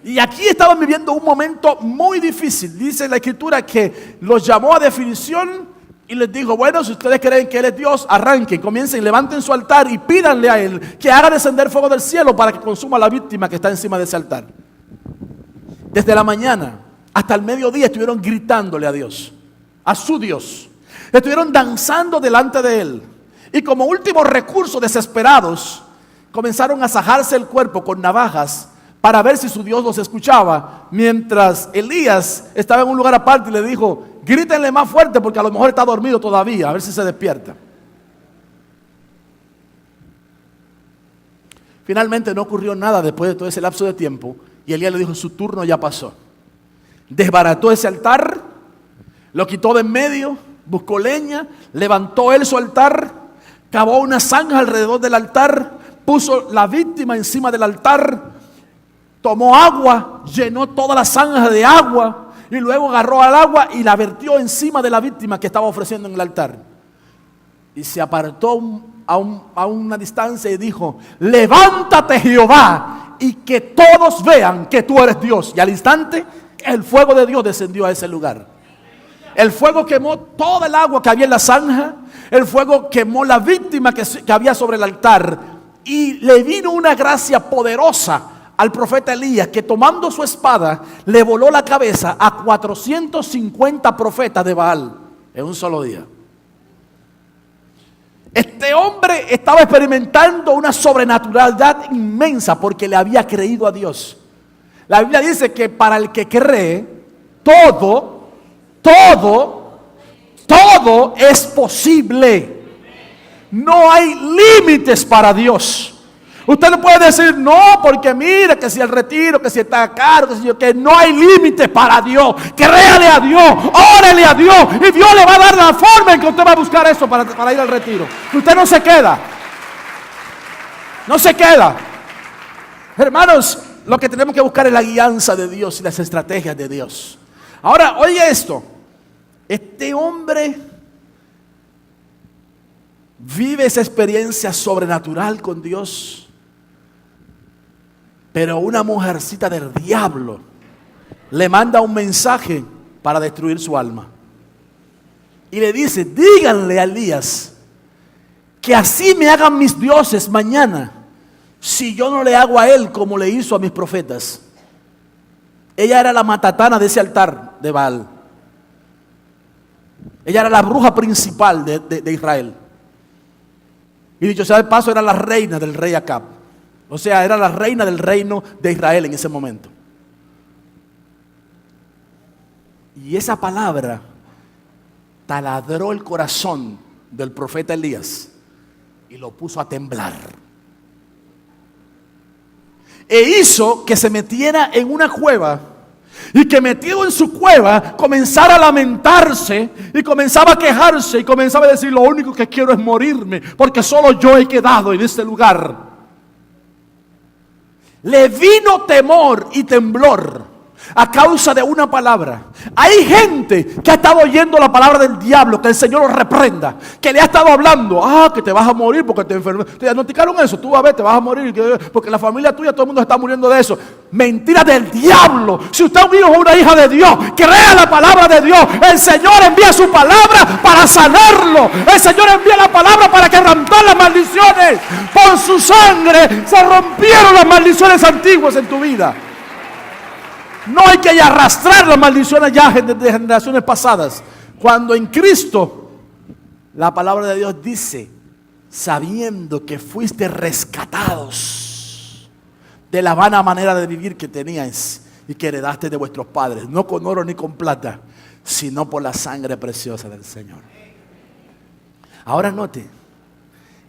Y aquí estaban viviendo un momento muy difícil. Dice la Escritura que los llamó a definición y les dijo, bueno, si ustedes creen que Él es Dios, arranquen, comiencen, levanten su altar y pídanle a Él que haga descender fuego del cielo para que consuma a la víctima que está encima de ese altar. Desde la mañana hasta el mediodía estuvieron gritándole a Dios, a su Dios. Estuvieron danzando delante de Él. Y como último recurso, desesperados, comenzaron a sajarse el cuerpo con navajas para ver si su Dios los escuchaba. Mientras Elías estaba en un lugar aparte y le dijo, grítenle más fuerte porque a lo mejor está dormido todavía, a ver si se despierta. Finalmente no ocurrió nada después de todo ese lapso de tiempo. Y Elías le dijo, su turno ya pasó. Desbarató ese altar, lo quitó de en medio, buscó leña, levantó él su altar, cavó una zanja alrededor del altar, puso la víctima encima del altar, tomó agua, llenó toda la zanja de agua y luego agarró al agua y la vertió encima de la víctima que estaba ofreciendo en el altar. Y se apartó a una distancia y dijo, levántate Jehová y que todos vean que tú eres Dios. Y al instante el fuego de Dios descendió a ese lugar. El fuego quemó toda el agua que había en la zanja. El fuego quemó la víctima que había sobre el altar. Y le vino una gracia poderosa al profeta Elías, que tomando su espada le voló la cabeza a 450 profetas de Baal en un solo día. Este hombre estaba experimentando una sobrenaturalidad inmensa porque le había creído a Dios. La Biblia dice que para el que cree, todo es posible. No hay límites para Dios. Usted no puede decir no, porque mire que si el retiro, que si está caro, que no hay límites para Dios. Créale a Dios, órale a Dios, y Dios le va a dar la forma en que usted va a buscar eso para ir al retiro. Usted no se queda. No se queda. Hermanos, lo que tenemos que buscar es la guianza de Dios y las estrategias de Dios. Ahora, oye esto. Este hombre vive esa experiencia sobrenatural con Dios, pero una mujercita del diablo le manda un mensaje para destruir su alma. Y le dice, díganle a Elías que así me hagan mis dioses mañana, si yo no le hago a él como le hizo a mis profetas. Ella era la matatana de ese altar de Baal. Ella era la bruja principal de Israel. Y dicho sea de paso, era la reina del rey Acab. O sea, era la reina del reino de Israel en ese momento. Y esa palabra taladró el corazón del profeta Elías y lo puso a temblar. E hizo que se metiera en una cueva y que metido en su cueva comenzara a lamentarse y comenzaba a quejarse y comenzaba a decir: lo único que quiero es morirme, porque solo yo he quedado en este lugar. Le vino temor y temblor a causa de una palabra. Hay gente que ha estado oyendo la palabra del diablo, que el Señor los reprenda, que le ha estado hablando: que te vas a morir porque te enfermas. Te diagnosticaron eso, tú vas a ver, te vas a morir porque la familia tuya, todo el mundo está muriendo de eso. Mentira del diablo. Si usted es un hijo o una hija de Dios, crea la palabra de Dios. El Señor envía su palabra para sanarlo. El Señor envía la palabra para quebrantar las maldiciones. Por su sangre se rompieron las maldiciones antiguas en tu vida. No hay que arrastrar las maldiciones ya de generaciones pasadas. Cuando en Cristo, la palabra de Dios dice: sabiendo que fuiste rescatados de la vana manera de vivir que teníais y que heredaste de vuestros padres, no con oro ni con plata, sino por la sangre preciosa del Señor. Ahora note,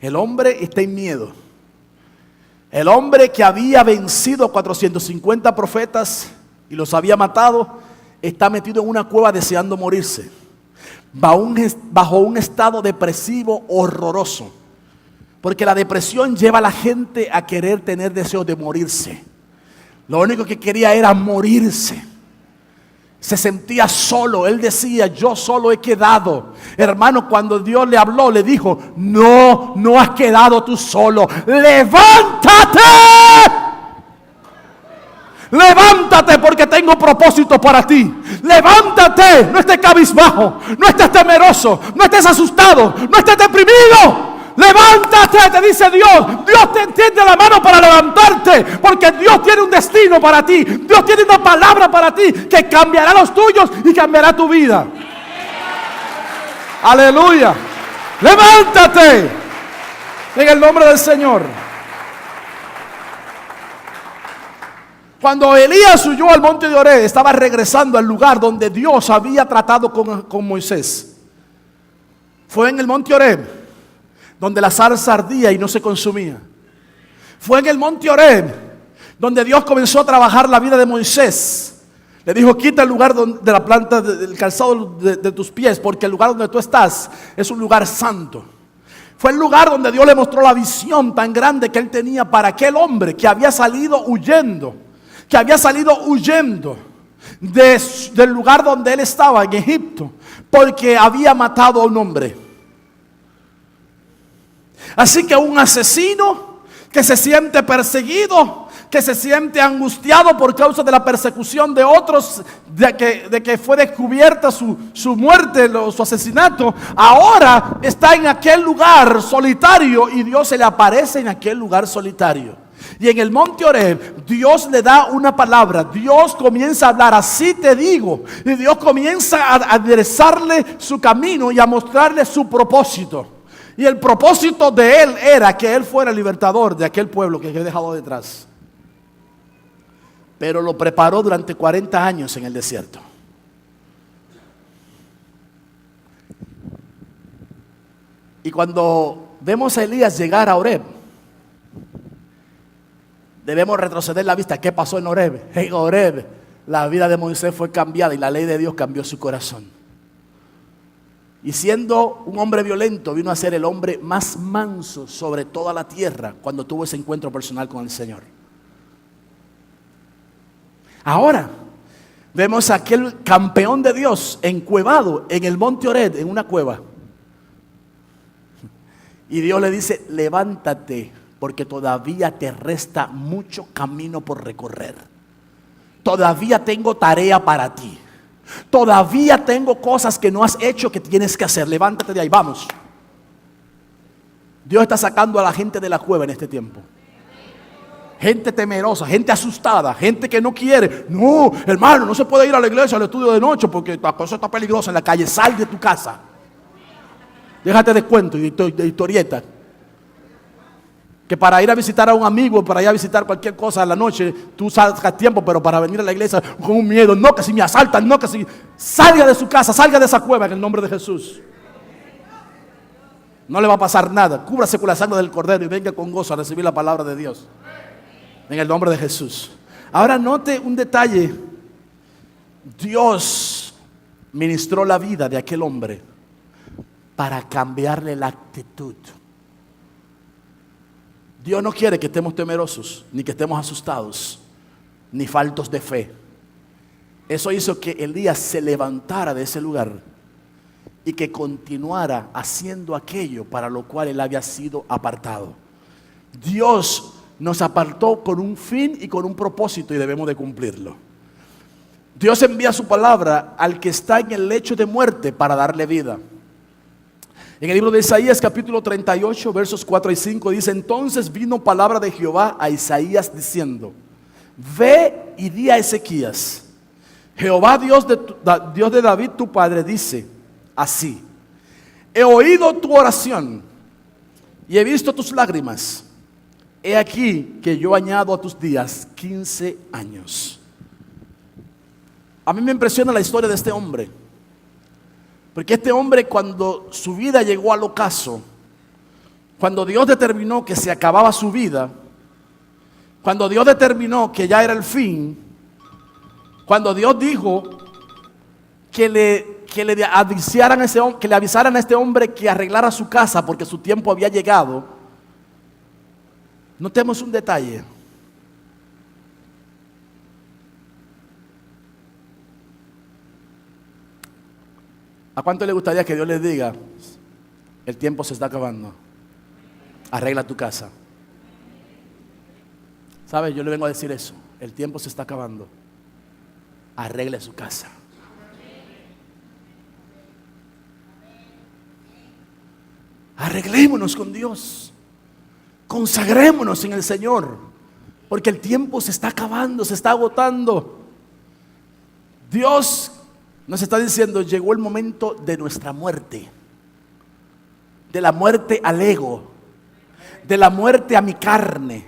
el hombre está en miedo. El hombre que había vencido 450 profetas y los había matado, está metido en una cueva deseando morirse, bajo un estado depresivo horroroso, porque la depresión lleva a la gente a querer tener deseos de morirse. Lo único que quería era morirse. Se sentía solo. Él decía: yo solo he quedado. Hermano, cuando Dios le habló, le dijo: no has quedado tú solo. ¡Levántate! Levántate, porque tengo propósito para ti. Levántate, no estés cabizbajo, no estés temeroso, no estés asustado, no estés deprimido. Levántate, te dice Dios. Dios te extiende la mano para levantarte, porque Dios tiene un destino para ti. Dios tiene una palabra para ti que cambiará los tuyos y cambiará tu vida. Aleluya. Levántate en el nombre del Señor. Cuando Elías huyó al monte de Horeb, estaba regresando al lugar donde Dios había tratado con Moisés. Fue en el monte Horeb donde la zarza ardía y no se consumía. Fue en el monte Horeb donde Dios comenzó a trabajar la vida de Moisés. Le dijo: quita el lugar de la planta del calzado de tus pies, porque el lugar donde tú estás es un lugar santo. Fue el lugar donde Dios le mostró la visión tan grande que él tenía para aquel hombre que había salido huyendo. Del lugar donde él estaba, en Egipto, porque había matado a un hombre. Así que un asesino que se siente perseguido, que se siente angustiado por causa de la persecución de otros, de que fue descubierta su muerte, su asesinato, ahora está en aquel lugar solitario y Dios se le aparece en aquel lugar solitario. Y en el monte Horeb, Dios le da una palabra. Dios comienza a hablar: así te digo. Y Dios comienza a aderezarle su camino y a mostrarle su propósito. Y el propósito de él era que él fuera el libertador de aquel pueblo que había dejado detrás. Pero lo preparó durante 40 años en el desierto. Y cuando vemos a Elías llegar a Horeb, debemos retroceder la vista. ¿Qué pasó en Horeb? En Horeb la vida de Moisés fue cambiada y la ley de Dios cambió su corazón. Y siendo un hombre violento, vino a ser el hombre más manso sobre toda la tierra cuando tuvo ese encuentro personal con el Señor. Ahora vemos a aquel campeón de Dios encuevado en el monte Horeb, en una cueva. Y Dios le dice: levántate, porque todavía te resta mucho camino por recorrer. Todavía tengo tarea para ti. Todavía tengo cosas que no has hecho que tienes que hacer. Levántate de ahí, vamos. Dios está sacando a la gente de la cueva en este tiempo. Gente temerosa, gente asustada, gente que no quiere. No, hermano, no se puede ir a la iglesia, al estudio de noche, porque la cosa está peligrosa en la calle. Sal de tu casa. Déjate de cuento y de historieta. Que para ir a visitar a un amigo, para ir a visitar cualquier cosa a la noche, tú sacas tiempo, pero para venir a la iglesia con un miedo: no, que si me asaltan, no, que si... Salga de su casa, salga de esa cueva en el nombre de Jesús. No le va a pasar nada. Cúbrase con la sangre del Cordero y venga con gozo a recibir la palabra de Dios en el nombre de Jesús. Ahora note un detalle Dios ministró la vida de aquel hombre para cambiarle la actitud. Dios no quiere que estemos temerosos, ni que estemos asustados, ni faltos de fe. Eso hizo que Elías se levantara de ese lugar y que continuara haciendo aquello para lo cual él había sido apartado. Dios nos apartó con un fin y con un propósito y debemos de cumplirlo. Dios envía su palabra al que está en el lecho de muerte para darle vida. En el libro de Isaías capítulo 38 versos 4 y 5 dice: entonces vino palabra de Jehová a Isaías diciendo: ve y di a Ezequías, Jehová Dios de David tu padre dice así: he oído tu oración y he visto tus lágrimas. He aquí que yo añado a tus días 15 años. A mí me impresiona la historia de este hombre, porque este hombre, cuando su vida llegó al ocaso, cuando Dios determinó que se acababa su vida, cuando Dios determinó que ya era el fin, cuando Dios dijo que le avisaran a este hombre que arreglara su casa porque su tiempo había llegado, notemos un detalle. ¿A cuánto le gustaría que Dios les diga: el tiempo se está acabando, arregla tu casa? ¿Sabes? Yo le vengo a decir eso: el tiempo se está acabando, arregle su casa. Arreglémonos con Dios, consagrémonos en el Señor, porque el tiempo se está acabando, se está agotando. Dios nos está diciendo: llegó el momento de nuestra muerte, de la muerte al ego, de la muerte a mi carne,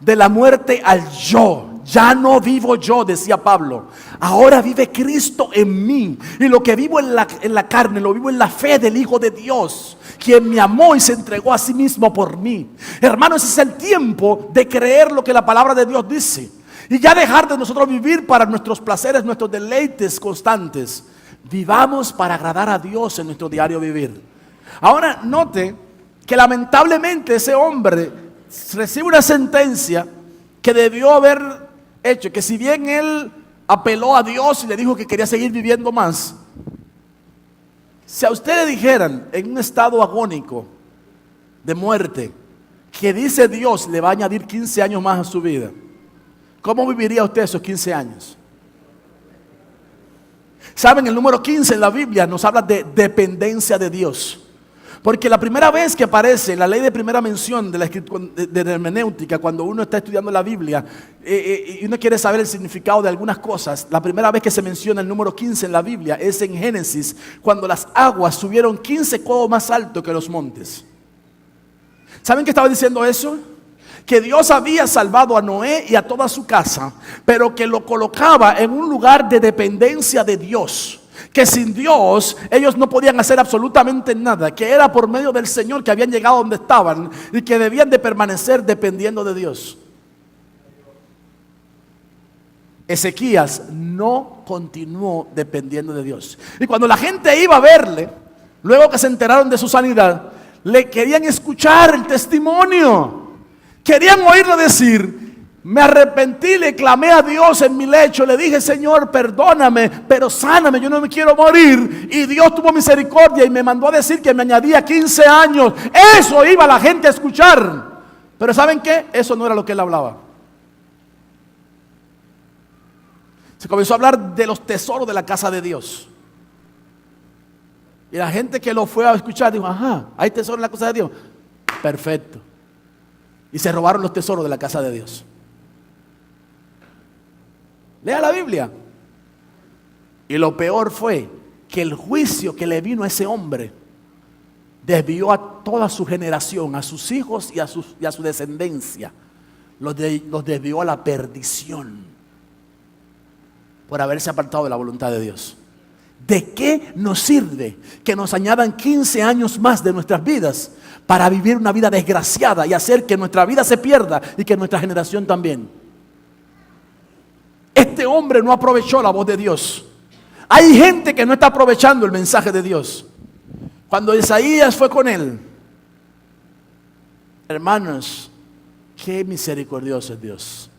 de la muerte al yo. Ya no vivo yo, decía Pablo, ahora vive Cristo en mí, y lo que vivo en la carne lo vivo en la fe del Hijo de Dios, quien me amó y se entregó a sí mismo por mí. Hermanos, ese es el tiempo de creer lo que la palabra de Dios dice y ya dejar de nosotros vivir para nuestros placeres, nuestros deleites constantes. Vivamos para agradar a Dios en nuestro diario vivir. Ahora note que lamentablemente ese hombre recibe una sentencia que debió haber hecho, que si bien él apeló a Dios y le dijo que quería seguir viviendo más, si a usted le dijeran en un estado agónico de muerte que dice Dios le va a añadir 15 años más a su vida, ¿cómo viviría usted esos 15 años? Saben, el número 15 en la Biblia nos habla de dependencia de Dios. Porque la primera vez que aparece la ley de primera mención de la hermenéutica, cuando uno está estudiando la Biblia y uno quiere saber el significado de algunas cosas, la primera vez que se menciona el número 15 en la Biblia es en Génesis, cuando las aguas subieron 15 codos más alto que los montes. ¿Saben qué estaba diciendo eso? Que Dios había salvado a Noé y a toda su casa, pero que lo colocaba en un lugar de dependencia de Dios. Que sin Dios ellos no podían hacer absolutamente nada, que era por medio del Señor que habían llegado donde estaban y que debían de permanecer dependiendo de Dios. Ezequías no continuó dependiendo de Dios. Y cuando la gente iba a verle, luego que se enteraron de su sanidad, le querían escuchar el testimonio. Querían oírle decir: me arrepentí, le clamé a Dios en mi lecho, le dije: Señor, perdóname, pero sáname, yo no me quiero morir. Y Dios tuvo misericordia y me mandó a decir que me añadía 15 años. Eso iba la gente a escuchar. Pero ¿saben qué? Eso no era lo que él hablaba. Se comenzó a hablar de los tesoros de la casa de Dios. Y la gente que lo fue a escuchar dijo: ajá, hay tesoros en la casa de Dios. Perfecto. Y se robaron los tesoros de la casa de Dios. Lea la Biblia. Y lo peor fue que el juicio que le vino a ese hombre desvió a toda su generación, a sus hijos y a su descendencia. Los desvió a la perdición por haberse apartado de la voluntad de Dios. ¿De qué nos sirve que nos añadan 15 años más de nuestras vidas para vivir una vida desgraciada y hacer que nuestra vida se pierda y que nuestra generación también? Este hombre no aprovechó la voz de Dios. Hay gente que no está aprovechando el mensaje de Dios. Cuando Isaías fue con él, hermanos, qué misericordioso es Dios.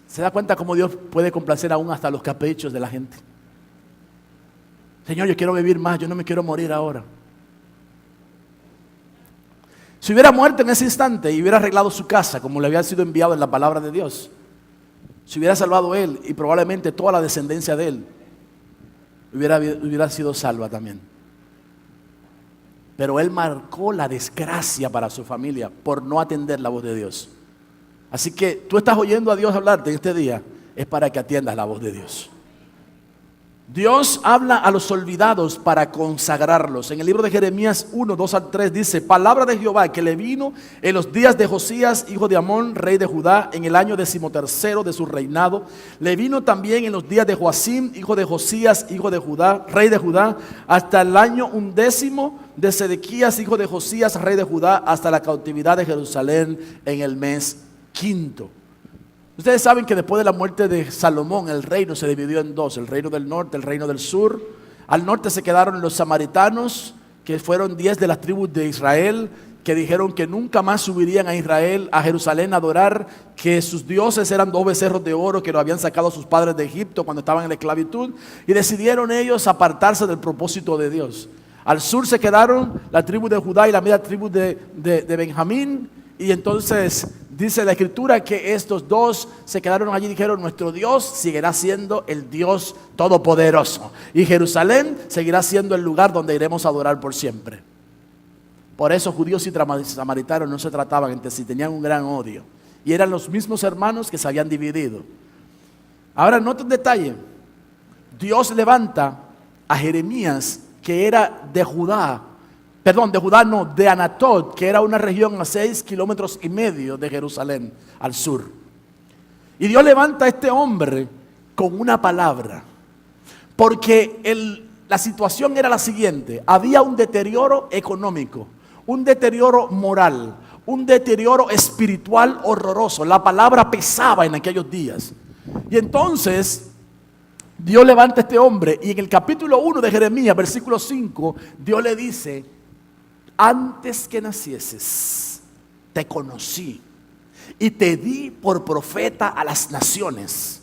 ¿Se da cuenta cómo Dios puede complacer aún hasta los caprichos de la gente? Señor, yo quiero vivir más, yo no me quiero morir ahora. Si hubiera muerto en ese instante y hubiera arreglado su casa como le había sido enviado en la palabra de Dios, se hubiera salvado él y probablemente toda la descendencia de él hubiera sido salva también. Pero él marcó la desgracia para su familia por no atender la voz de Dios. Así que tú estás oyendo a Dios hablarte en este día, es para que atiendas la voz de Dios. Dios habla a los olvidados para consagrarlos. En el libro de Jeremías 1, 2 al 3 dice: palabra de Jehová que le vino en los días de Josías, hijo de Amón, rey de Judá, en el año 13º de su reinado. Le vino también en los días de Joacim, hijo de Josías, hijo de Judá, rey de Judá, hasta el año 11 de Sedequías, hijo de Josías, rey de Judá, hasta la cautividad de Jerusalén en el mes quinto. Ustedes saben que después de la muerte de Salomón, el reino se dividió en dos: el reino del norte, el reino del sur. Al norte se quedaron los samaritanos, que fueron 10 de las tribus de Israel, que dijeron que nunca más subirían a Israel, a Jerusalén a adorar, que sus dioses eran 2 becerros de oro que lo habían sacado sus padres de Egipto cuando estaban en la esclavitud, y decidieron ellos apartarse del propósito de Dios. Al sur se quedaron la tribu de Judá y la media tribu de Benjamín. Y entonces dice la escritura que estos dos se quedaron allí y dijeron: nuestro Dios seguirá siendo el Dios todopoderoso, y Jerusalén seguirá siendo el lugar donde iremos a adorar por siempre. Por eso judíos y samaritanos no se trataban entre sí, tenían un gran odio, y eran los mismos hermanos que se habían dividido. Ahora nota un detalle: Dios levanta a Jeremías, que era de Judá. De Anatot, que era una región a 6,5 kilómetros de Jerusalén, al sur. Y Dios levanta a este hombre con una palabra, porque la situación era la siguiente: había un deterioro económico, un deterioro moral, un deterioro espiritual horroroso. La palabra pesaba en aquellos días. Y entonces Dios levanta a este hombre, y en el capítulo 1 de Jeremías, versículo 5, Dios le dice: antes que nacieses, te conocí y te di por profeta a las naciones.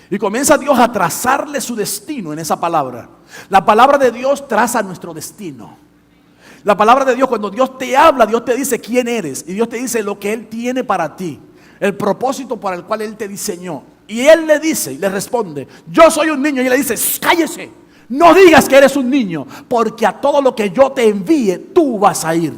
Y comienza Dios a trazarle su destino en esa palabra. La palabra de Dios traza nuestro destino. La palabra de Dios, cuando Dios te habla, Dios te dice quién eres, y Dios te dice lo que Él tiene para ti, el propósito para el cual Él te diseñó. Y Él le dice y le responde: yo soy un niño. Y Él le dice: cállese. No digas que eres un niño, porque a todo lo que yo te envíe, tú vas a ir.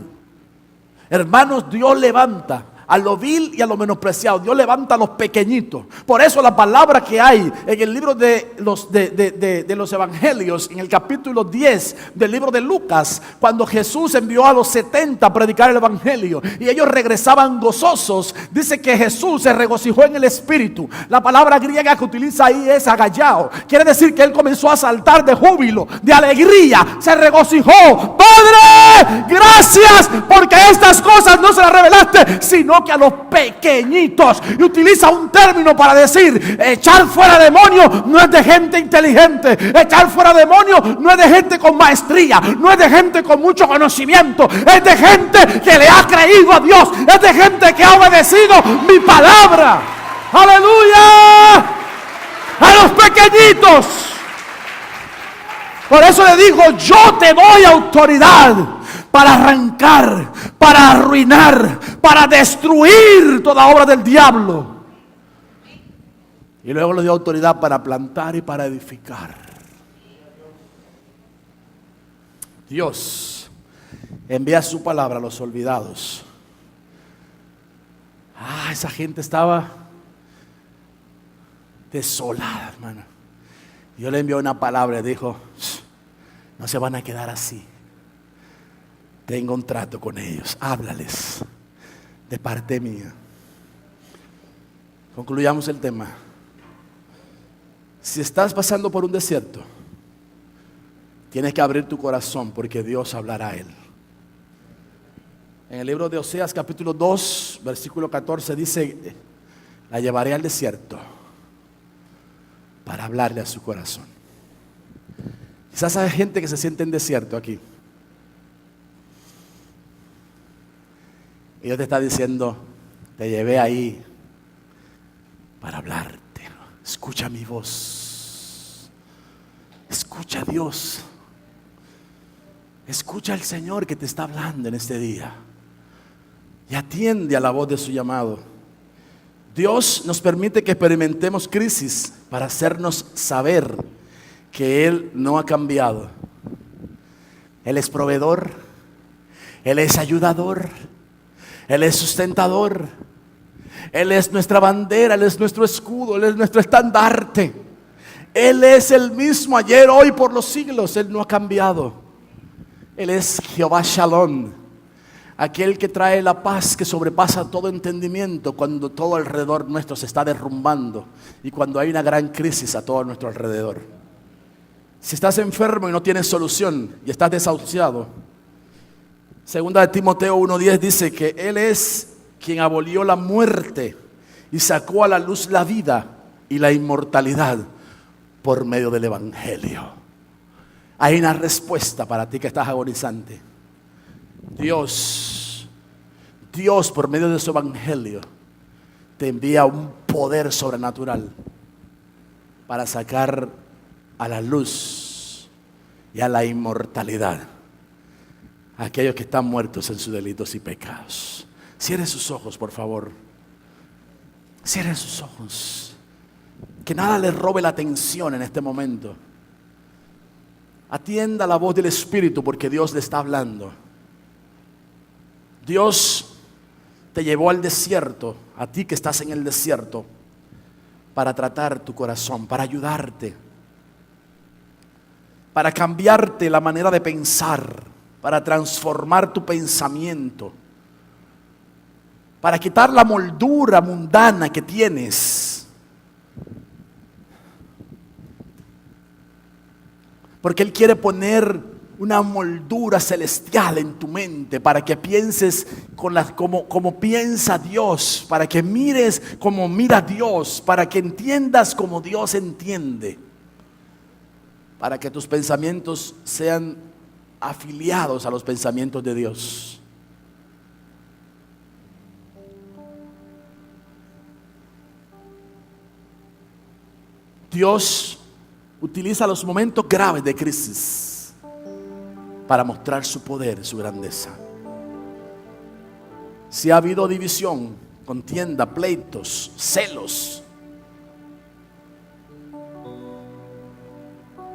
Hermanos, Dios levanta a lo vil y a lo menospreciado. Dios levanta a los pequeñitos. Por eso la palabra que hay en el libro de los evangelios, en el capítulo 10 del libro de Lucas, cuando Jesús envió a los 70 a predicar el evangelio y ellos regresaban gozosos, dice que Jesús se regocijó en el espíritu. La palabra griega que utiliza ahí es agallao. Quiere decir que él comenzó a saltar de júbilo, de alegría, se regocijó. Padre, gracias, porque estas cosas no se las revelaste sino que a los pequeñitos. Y utiliza un término para decir: echar fuera demonios no es de gente inteligente, echar fuera demonios no es de gente con maestría, no es de gente con mucho conocimiento, es de gente que le ha creído a Dios, es de gente que ha obedecido mi palabra. ¡Aleluya! A los pequeñitos. Por eso le digo: yo te doy autoridad para arrancar, para arruinar, para destruir toda obra del diablo. Y luego le dio autoridad para plantar y para edificar. Dios envía su palabra a los olvidados. Esa gente estaba desolada, hermano. Dios le envió una palabra y dijo: no se van a quedar así. Tengo un trato con ellos, háblales de parte mía. Concluyamos el tema. Si estás pasando por un desierto, tienes que abrir tu corazón, porque Dios hablará a él. En el libro de Oseas capítulo 2, versículo 14 dice: la llevaré al desierto para hablarle a su corazón. Quizás hay gente que se siente en desierto aquí. Y Dios te está diciendo: te llevé ahí para hablarte. Escucha mi voz. Escucha a Dios. Escucha al Señor que te está hablando en este día. Y atiende a la voz de su llamado. Dios nos permite que experimentemos crisis para hacernos saber que Él no ha cambiado. Él es proveedor, Él es ayudador, Él es sustentador, Él es nuestra bandera, Él es nuestro escudo, Él es nuestro estandarte. Él es el mismo ayer, hoy, por los siglos. Él no ha cambiado. Él es Jehová Shalom, aquel que trae la paz que sobrepasa todo entendimiento cuando todo alrededor nuestro se está derrumbando y cuando hay una gran crisis a todo nuestro alrededor. Si estás enfermo y no tienes solución y estás desahuciado, segunda de Timoteo 1:10 dice que Él es quien abolió la muerte y sacó a la luz la vida y la inmortalidad por medio del Evangelio. Hay una respuesta para ti que estás agonizante. Dios por medio de su Evangelio te envía un poder sobrenatural para sacar a la luz y a la inmortalidad a aquellos que están muertos en sus delitos y pecados. Cierre sus ojos, por favor. Cierre sus ojos. Que nada le robe la atención en este momento. Atienda la voz del Espíritu porque Dios le está hablando. Dios te llevó al desierto, a ti que estás en el desierto, para tratar tu corazón, para ayudarte, para cambiarte la manera de pensar, para transformar tu pensamiento, para quitar la moldura mundana que tienes. Porque Él quiere poner una moldura celestial en tu mente para que pienses como piensa Dios, para que mires como mira Dios, para que entiendas como Dios entiende, para que tus pensamientos sean afiliados a los pensamientos de Dios. Dios utiliza los momentos graves de crisis para mostrar su poder, su grandeza. Si ha habido división, contienda, pleitos, celos,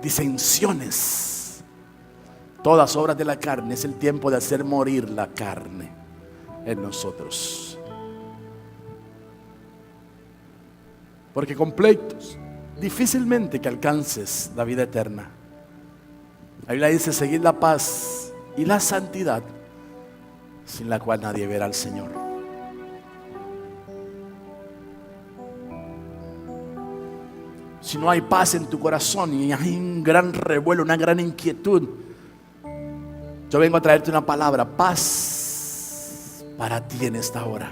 disensiones, todas obras de la carne, es el tiempo de hacer morir la carne en nosotros. Porque con pleitos difícilmente que alcances la vida eterna. La Biblia dice: seguid la paz y la santidad, sin la cual nadie verá al Señor. Si no hay paz en tu corazón y hay un gran revuelo, una gran inquietud, yo vengo a traerte una palabra: paz para ti en esta hora.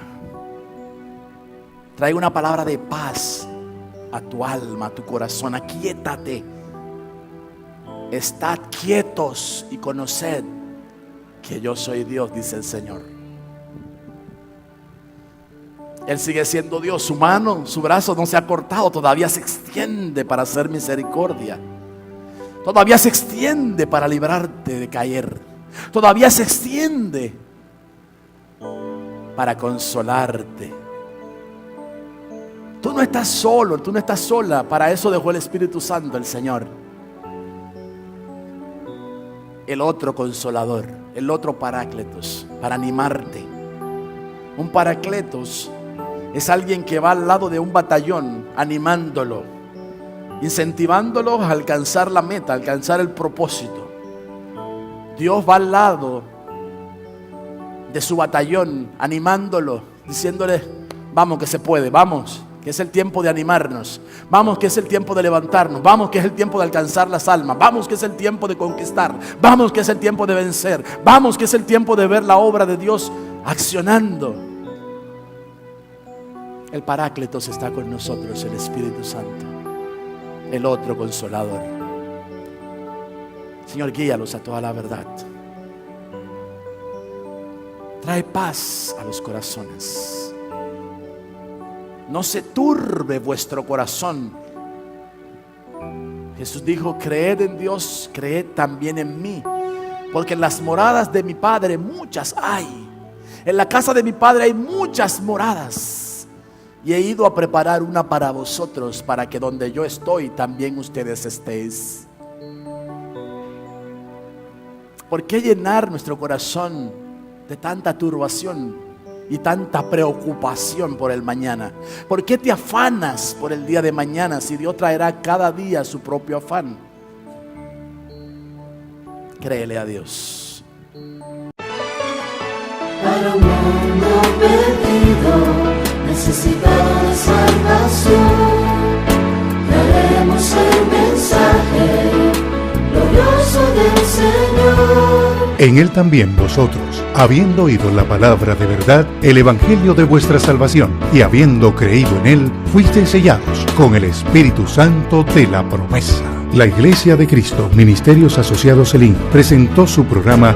Traigo una palabra de paz a tu alma, a tu corazón. Aquíétate, estad quietos y conoced que yo soy Dios, dice el Señor. Él sigue siendo Dios. Su mano, su brazo no se ha cortado, todavía se extiende para hacer misericordia, todavía se extiende para librarte de caer, todavía se extiende para consolarte. Tú no estás solo, tú no estás sola. Para eso dejó el Espíritu Santo, el Señor, el otro consolador, el otro parácletos, para animarte. Un parácletos es alguien que va al lado de un batallón, animándolo, incentivándolo a alcanzar la meta, a alcanzar el propósito. Dios va al lado de su batallón, animándolo, diciéndole: vamos que se puede, vamos, que es el tiempo de animarnos, vamos que es el tiempo de levantarnos, vamos que es el tiempo de alcanzar las almas, vamos que es el tiempo de conquistar, vamos que es el tiempo de vencer, vamos que es el tiempo de ver la obra de Dios accionando. El Paráclitos está con nosotros, el Espíritu Santo, el otro Consolador. Señor, guíalos a toda la verdad. Trae paz a los corazones. No se turbe vuestro corazón. Jesús dijo: creed en Dios, creed también en mí, porque en las moradas de mi Padre muchas hay. En la casa de mi Padre hay muchas moradas, y he ido a preparar una para vosotros, para que donde yo estoy también ustedes estéis. ¿Por qué llenar nuestro corazón de tanta turbación y tanta preocupación por el mañana? ¿Por qué te afanas por el día de mañana si Dios traerá cada día su propio afán? Créele a Dios. Para un mundo perdido, necesitado de salvación, traeremos el mensaje glorioso del Señor. En Él también vosotros, habiendo oído la palabra de verdad, el evangelio de vuestra salvación, y habiendo creído en Él, fuisteis sellados con el Espíritu Santo de la promesa. La Iglesia de Cristo, Ministerios Asociados Elín, presentó su programa